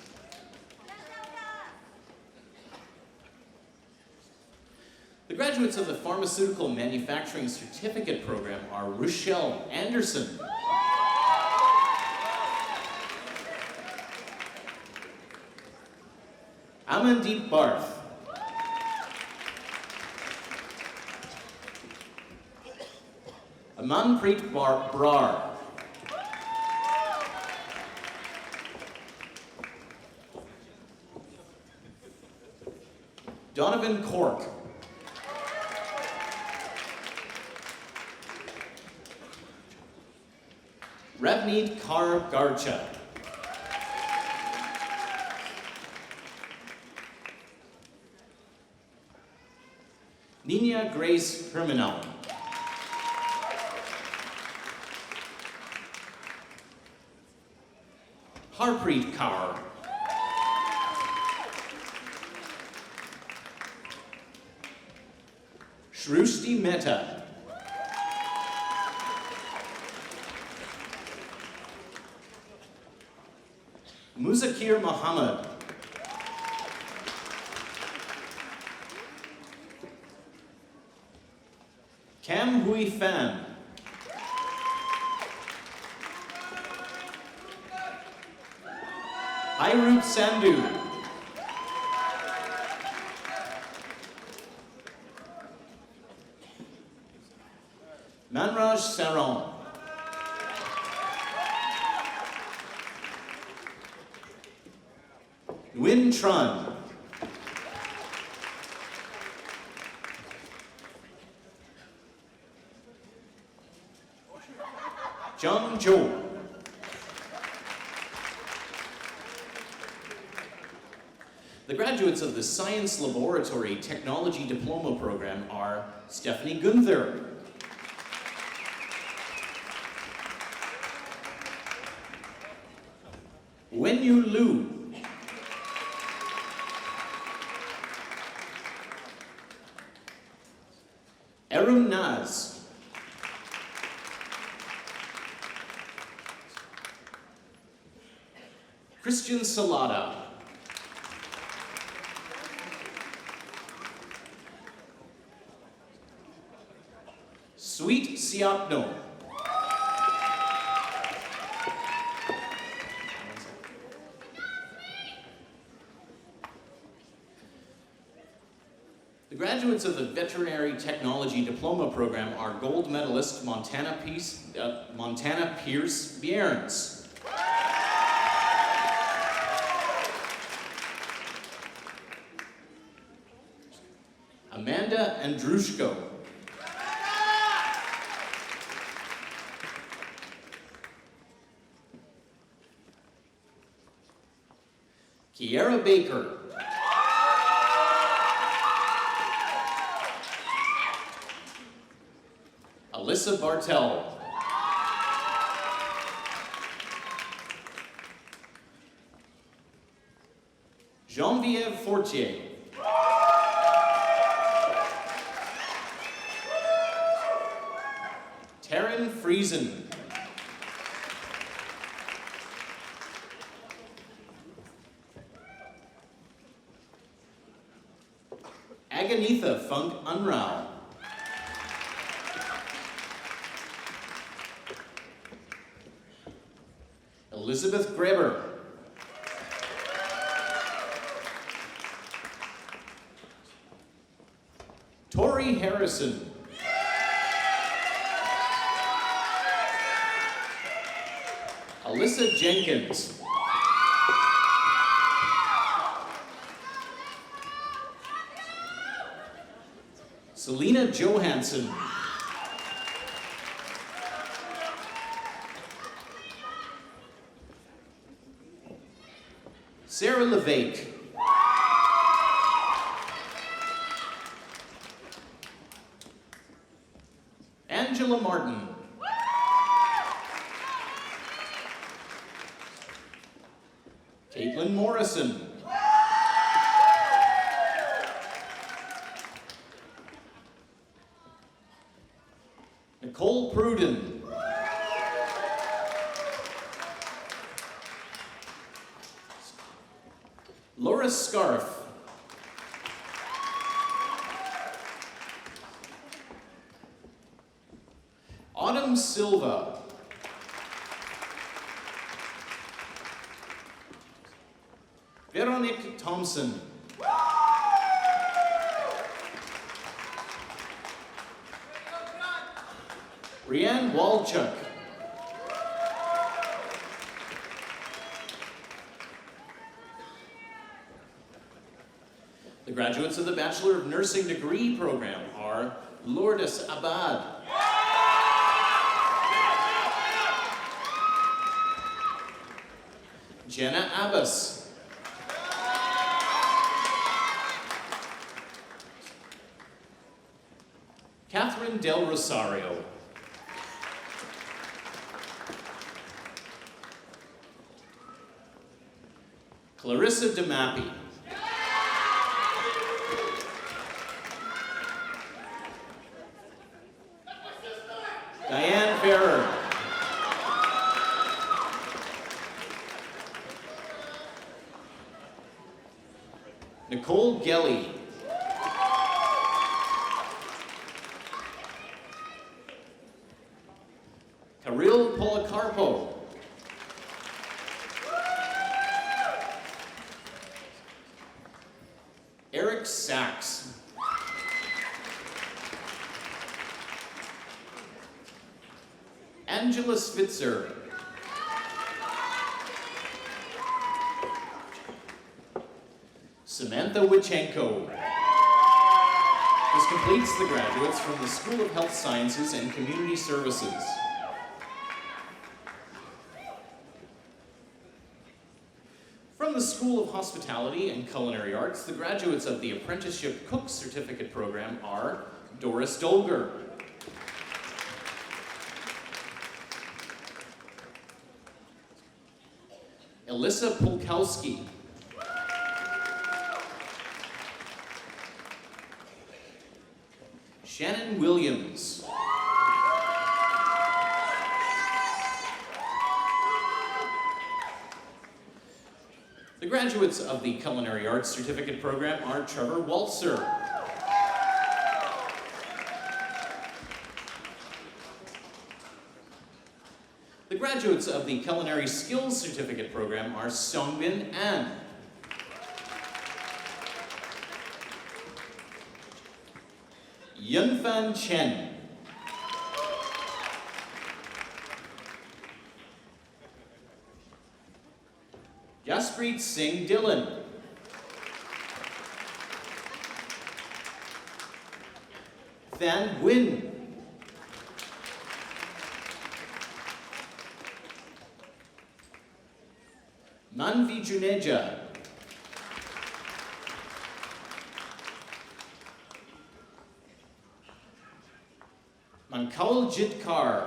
The graduates of the Pharmaceutical Manufacturing Certificate Program are Rochelle Anderson, Amandeep Barth, Amanpreet Brar, Donovan Cork. Ravneet Kaur Garcha. Nina Grace Hermanau. Harpreet Kaur. Shrusti Mehta. Muzakir Muhammad. Cam Hui Pham. Hairoop Sandhu. Manraj Saron. Nguyen Tran. Jung Jo. The graduates of the Science Laboratory Technology Diploma Program are Stephanie Gunther, Wenyu Liu, Arun Naz, Christian Salada, Sweet Siapno, the graduates of the Veterinary Technology Diploma Program are gold medalist Montana Pierce Bierns, Amanda Andrushko, Kiera Baker, Alyssa Bartel, Geneviève Fortier, Taryn Friesen, Aganitha Funk Unrao, Elizabeth Greber, Tori Harrison, Alyssa Jenkins, Selena Johansson, Sarah Levake, Angela Martin, Caitlin Morrison, Nicole Pruden, Laura Scarf, Autumn Silva, Veronique Thompson, Brianne Walchuk, The graduates of the Bachelor of Nursing degree program are Lourdes Abad, Jenna Abbas, Catherine Del Rosario, Clarissa DeMappy, Diane Ferrer, Nicole Gelly, Kirill Policarpo, Eric Sachs, Angela Spitzer, Samantha Wichenko. This completes the graduates from the School of Health Sciences and Community Services. From the School of Hospitality and Culinary Arts, the graduates of the Apprenticeship Cook Certificate Program are Doris Dolger, Alyssa Polkowski, Shannon Williams, the graduates of the Culinary Arts Certificate Program are Trevor Waltzer, the graduates of the Culinary Skills Certificate Program are Songbin An, Yunfan Chen, Jaspreet Singh Dillon, Than Nguyen, Manvi Juneja, Mankaul Jitkar,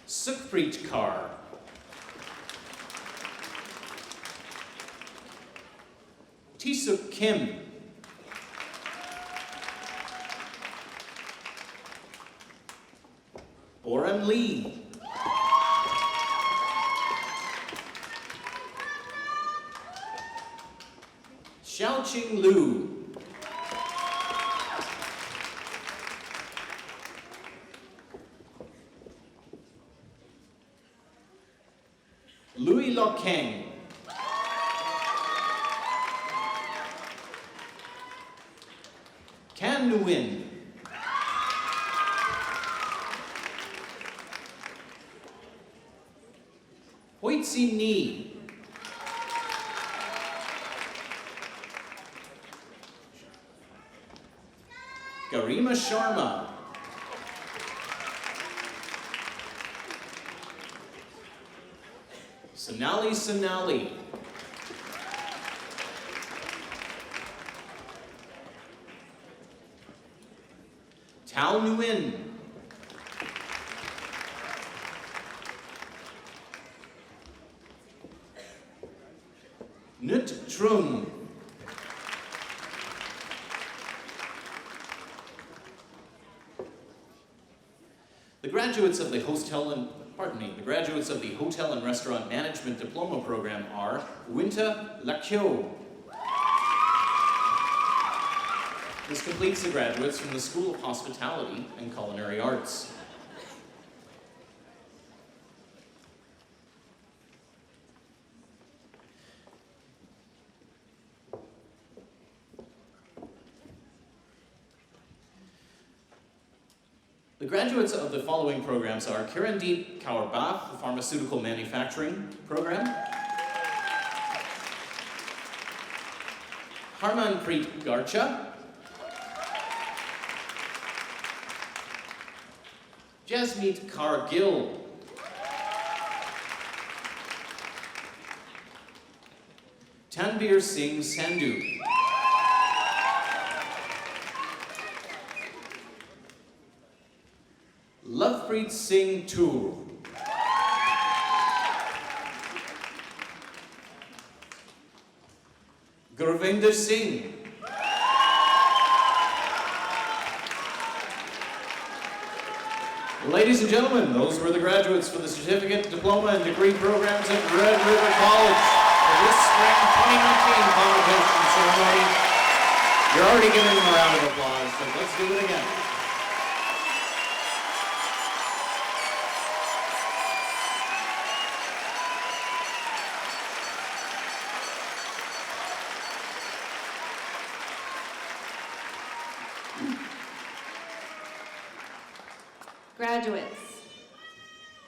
Sukhpreet Kaur, Tisuk Kim, Boram Lee, Xiaoqing Liu, Louis Lokeng, Can Nguyen, Hoitsi Ni, Garima Sharma, Sonali Sonali, Tao Nguyen, Nut Trung, the graduates of the Hotel and Restaurant Management Diploma Program are Winta Lakyo. This completes the graduates from the School of Hospitality and Culinary Arts. The graduates of the following programs are Kirandeep Kaur Bath, the Pharmaceutical Manufacturing Program, Harmanpreet Garcha, Jasmeet Kaur Gill, Tanbir Singh Sandhu, Lovepreet Singh Toor, Gurvinder Singh, ladies and gentlemen, those were the graduates for the certificate, diploma, and degree programs at Red River College for this spring 2019 convocation ceremony. You're already giving them a round of applause, so let's do it again. Graduates,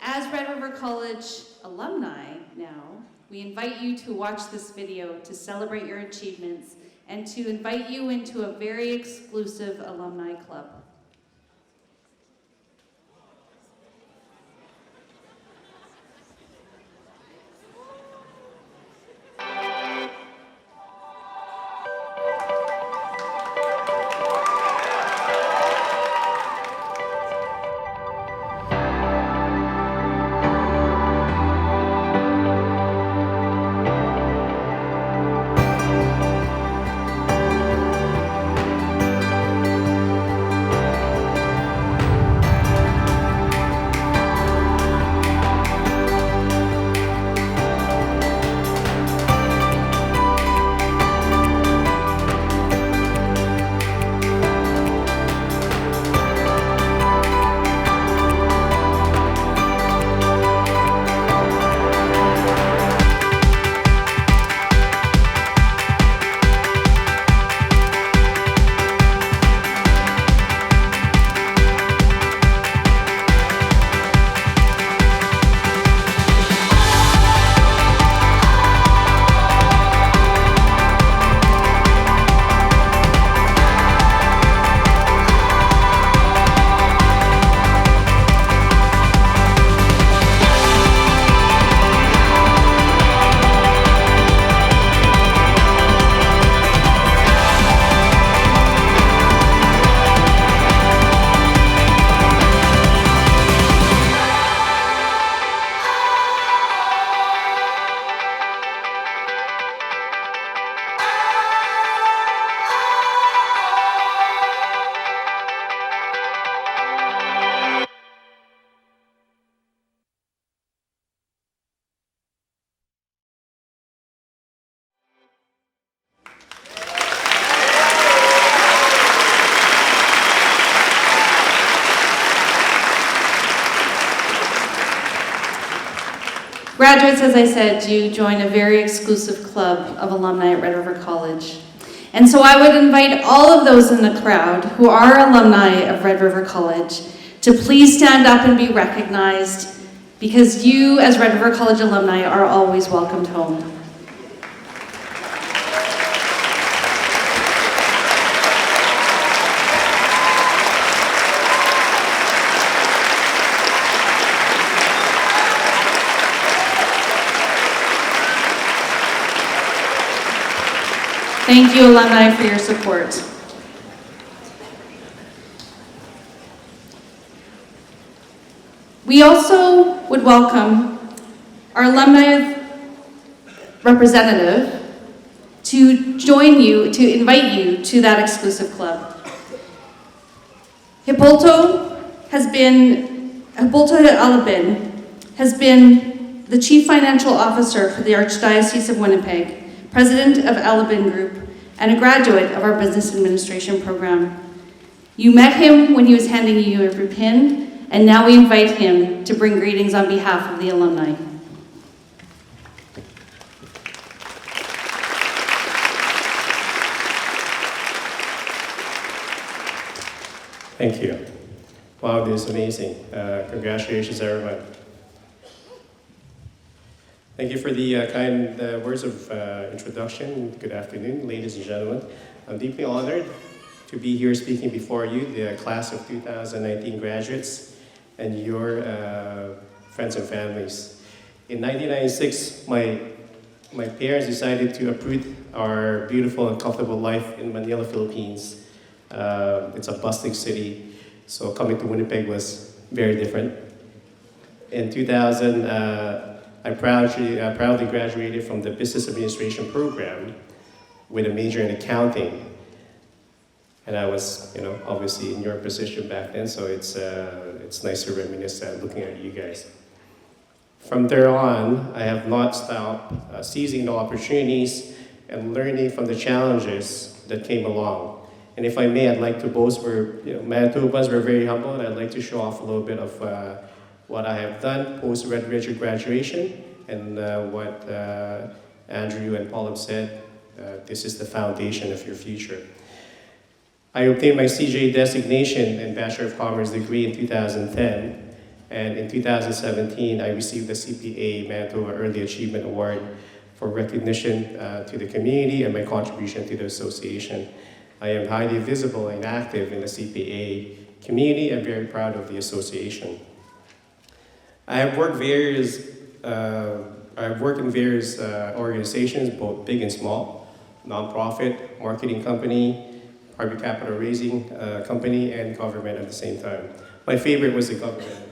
as Red River College alumni now, we invite you to watch this video to celebrate your achievements and to invite you into a very exclusive alumni club. Graduates, as I said, you join a very exclusive club of alumni at Red River College. And so I would invite all of those in the crowd who are alumni of Red River College to please stand up and be recognized, because you, as Red River College alumni, are always welcomed home. Thank you, alumni, for your support. We also would welcome our alumni representative to join you, to invite you to that exclusive club. Hipólto Alabin has been the Chief Financial Officer for the Archdiocese of Winnipeg, President of Alabin Group, and a graduate of our Business Administration program. You met him when he was handing you your pin, and now we invite him to bring greetings on behalf of the alumni. Thank you. Wow, this is amazing. Congratulations, everyone. Thank you for the kind words of introduction. Good afternoon, ladies and gentlemen. I'm deeply honored to be here speaking before you, the class of 2019 graduates, and your friends and families. In 1996, my parents decided to uproot our beautiful and comfortable life in Manila, Philippines. It's a bustling city, so coming to Winnipeg was very different. In 2000, I proudly graduated from the Business Administration program with a major in accounting. And I was, obviously in your position back then, so it's nice to reminisce looking at you guys. From there on, I have not stopped seizing the opportunities and learning from the challenges that came along. And if I may, I'd like to boast Manitobans were very humble, and I'd like to show off a little bit of what I have done post Red Richard graduation, and what Andrew and Paul have said, this is the foundation of your future. I obtained my CJ designation and Bachelor of Commerce degree in 2010. And in 2017, I received the CPA Manitoba Early Achievement Award for recognition to the community and my contribution to the association. I am highly visible and active in the CPA community and very proud of the association. I have worked in various organizations, both big and small, nonprofit, marketing company, private capital raising company, and government at the same time. My favorite was the government.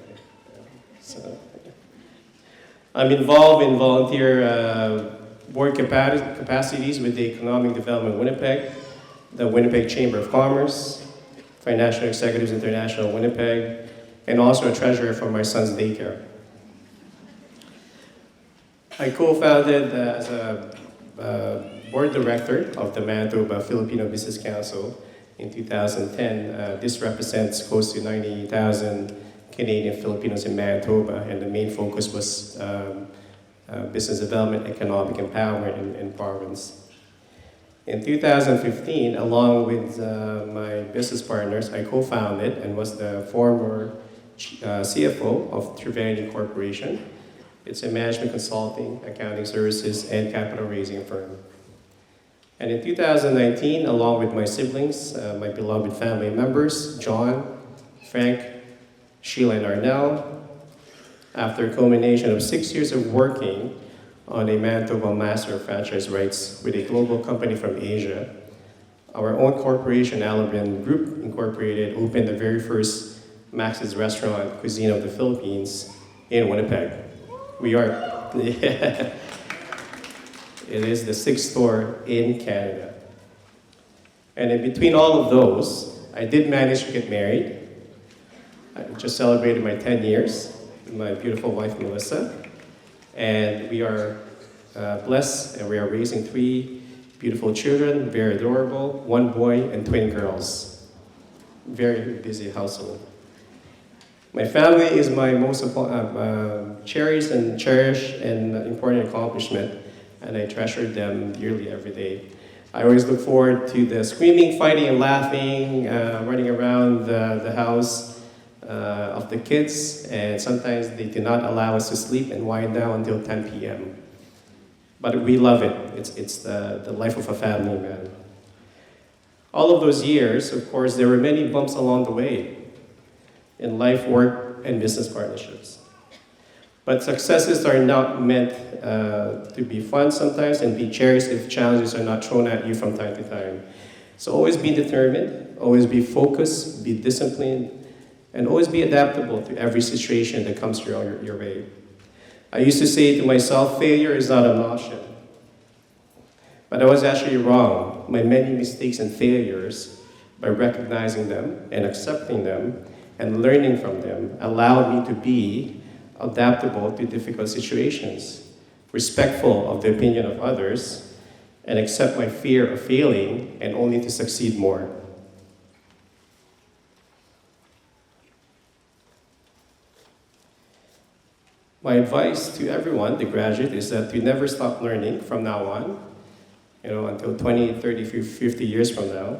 So, I'm involved in volunteer board capacities with the Economic Development Winnipeg, the Winnipeg Chamber of Commerce, Financial Executives International Winnipeg, and also a treasurer for my son's daycare. I co-founded as a board director of the Manitoba Filipino Business Council in 2010. This represents close to 90,000 Canadian Filipinos in Manitoba, and the main focus was business development, economic empowerment in province. In 2015, along with my business partners, I co-founded and was the former CFO of Trivanity Corporation. It's a management consulting, accounting services, and capital raising firm. And in 2019, along with my siblings, my beloved family members, John, Frank, Sheila, and Arnell, after a culmination of 6 years of working on a Manitoba master franchise rights with a global company from Asia, our own corporation, Alabin Group Incorporated, opened the very first Max's Restaurant Cuisine of the Philippines in Winnipeg. It is the 6th store in Canada. And in between all of those, I did manage to get married. I just celebrated my 10 years with my beautiful wife, Melissa. And we are blessed, and we are raising 3 beautiful children, very adorable, 1 boy and twin girls. Very busy household. My family is my most cherished and important accomplishment, and I treasure them dearly every day. I always look forward to the screaming, fighting, and laughing, running around the house of the kids, and sometimes they do not allow us to sleep and wind down until 10 p.m. But we love it. It's the life of a family, man. All of those years, of course, there were many bumps along the way in life, work, and business partnerships. But successes are not meant to be fun sometimes and be cherished if challenges are not thrown at you from time to time. So always be determined, always be focused, be disciplined, and always be adaptable to every situation that comes your way. I used to say to myself, failure is not an option. But I was actually wrong. My many mistakes and failures, by recognizing them and accepting them and learning from them, allowed me to be adaptable to difficult situations, respectful of the opinion of others, and accept my fear of failing and only to succeed more. My advice to everyone, the graduate, is that you never stop learning from now on, until 20, 30, 50 years from now.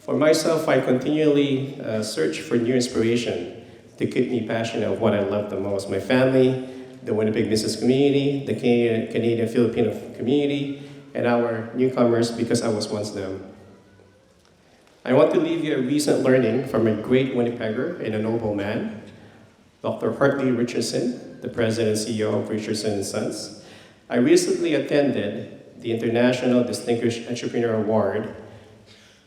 For myself, I continually search for new inspiration to keep me passionate of what I love the most. My family, the Winnipeg business community, the Canadian Filipino community, and our newcomers because I was once them. I want to leave you a recent learning from a great Winnipegger and a noble man, Dr. Hartley Richardson, the president and CEO of Richardson & Sons. I recently attended the International Distinguished Entrepreneur Award,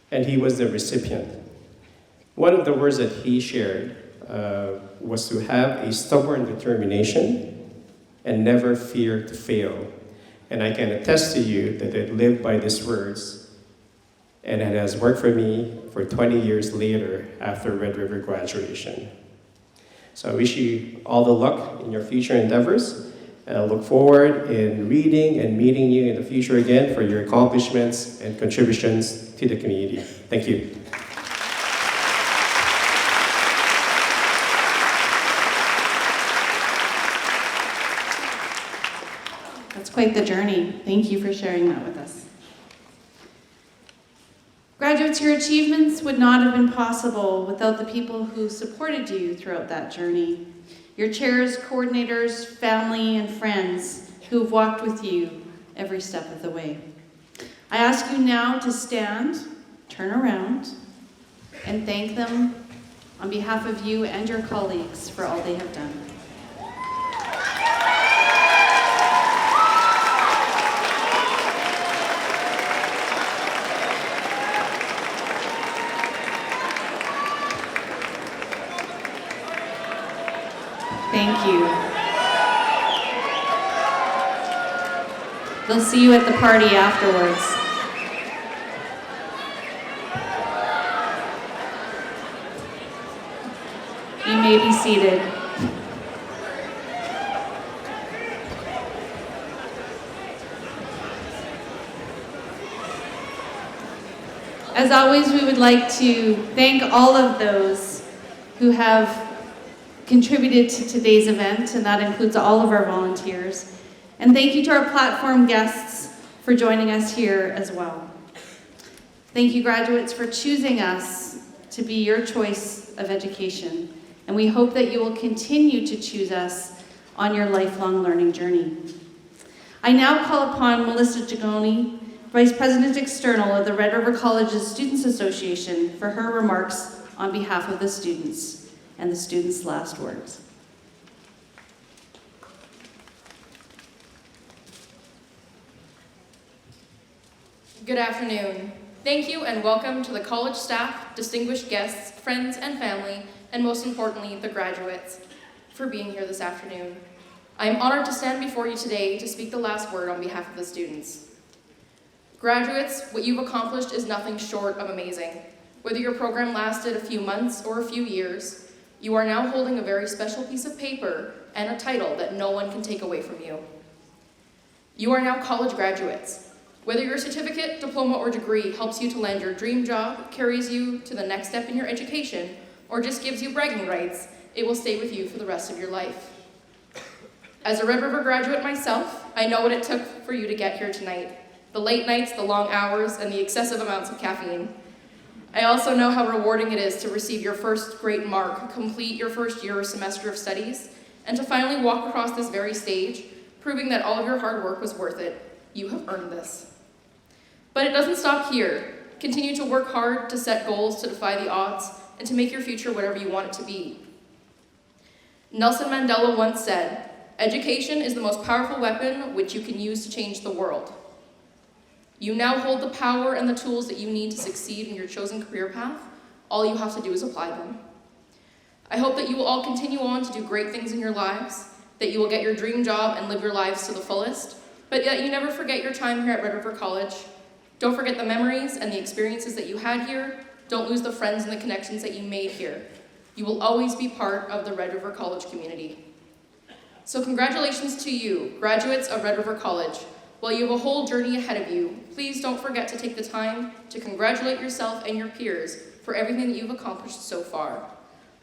and he was the recipient. One of the words that he shared was to have a stubborn determination and never fear to fail. And I can attest to you that I live by these words, and it has worked for me for 20 years later after Red River graduation. So I wish you all the luck in your future endeavors, and I look forward in reading and meeting you in the future again for your accomplishments and contributions to the community. Thank you. That's quite the journey. Thank you for sharing that with us. Graduates, your achievements would not have been possible without the people who supported you throughout that journey. Your chairs, coordinators, family, and friends who have walked with you every step of the way. I ask you now to stand, turn around, and thank them on behalf of you and your colleagues for all they have done. Thank you. They'll see you at the party afterwards. You may be seated. As always, we would like to thank all of those who have contributed to today's event, and that includes all of our volunteers. And thank you to our platform guests for joining us here as well. Thank you, graduates, for choosing us to be your choice of education. And we hope that you will continue to choose us on your lifelong learning journey. I now call upon Melissa Gigoni, Vice President External of the Red River College's Students Association, for her remarks on behalf of the students and the students' last words. Good afternoon. Thank you and welcome to the college staff, distinguished guests, friends and family, and most importantly, the graduates, for being here this afternoon. I am honored to stand before you today to speak the last word on behalf of the students. Graduates, what you've accomplished is nothing short of amazing. Whether your program lasted a few months or a few years, you are now holding a very special piece of paper and a title that no one can take away from you. You are now college graduates. Whether your certificate, diploma, or degree helps you to land your dream job, carries you to the next step in your education, or just gives you bragging rights, it will stay with you for the rest of your life. As a Red River graduate myself, I know what it took for you to get here tonight. The late nights, the long hours, and the excessive amounts of caffeine. I also know how rewarding it is to receive your first great mark, complete your first year or semester of studies, and to finally walk across this very stage, proving that all of your hard work was worth it. You have earned this. But it doesn't stop here. Continue to work hard to set goals to defy the odds and to make your future whatever you want it to be. Nelson Mandela once said, "Education is the most powerful weapon which you can use to change the world." You now hold the power and the tools that you need to succeed in your chosen career path. All you have to do is apply them. I hope that you will all continue on to do great things in your lives, that you will get your dream job and live your lives to the fullest, but that you never forget your time here at Red River College. Don't forget the memories and the experiences that you had here. Don't lose the friends and the connections that you made here. You will always be part of the Red River College community. So congratulations to you, graduates of Red River College. While you have a whole journey ahead of you, please don't forget to take the time to congratulate yourself and your peers for everything that you've accomplished so far.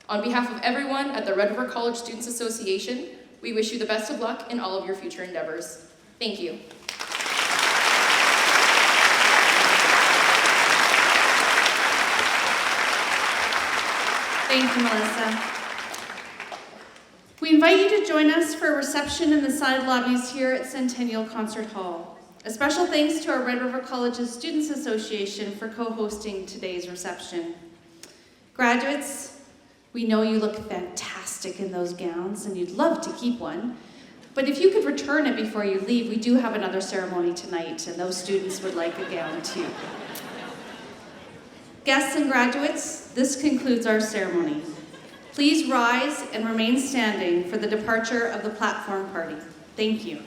On behalf of everyone at the Red River College Students Association, we wish you the best of luck in all of your future endeavors. Thank you. Thank you, Melissa. We invite you to join us for a reception in the side lobbies here at Centennial Concert Hall. A special thanks to our Red River College's Students Association for co-hosting today's reception. Graduates, we know you look fantastic in those gowns and you'd love to keep one, but if you could return it before you leave, we do have another ceremony tonight and those students would like a gown too. Guests and graduates, this concludes our ceremony. Please rise and remain standing for the departure of the platform party. Thank you.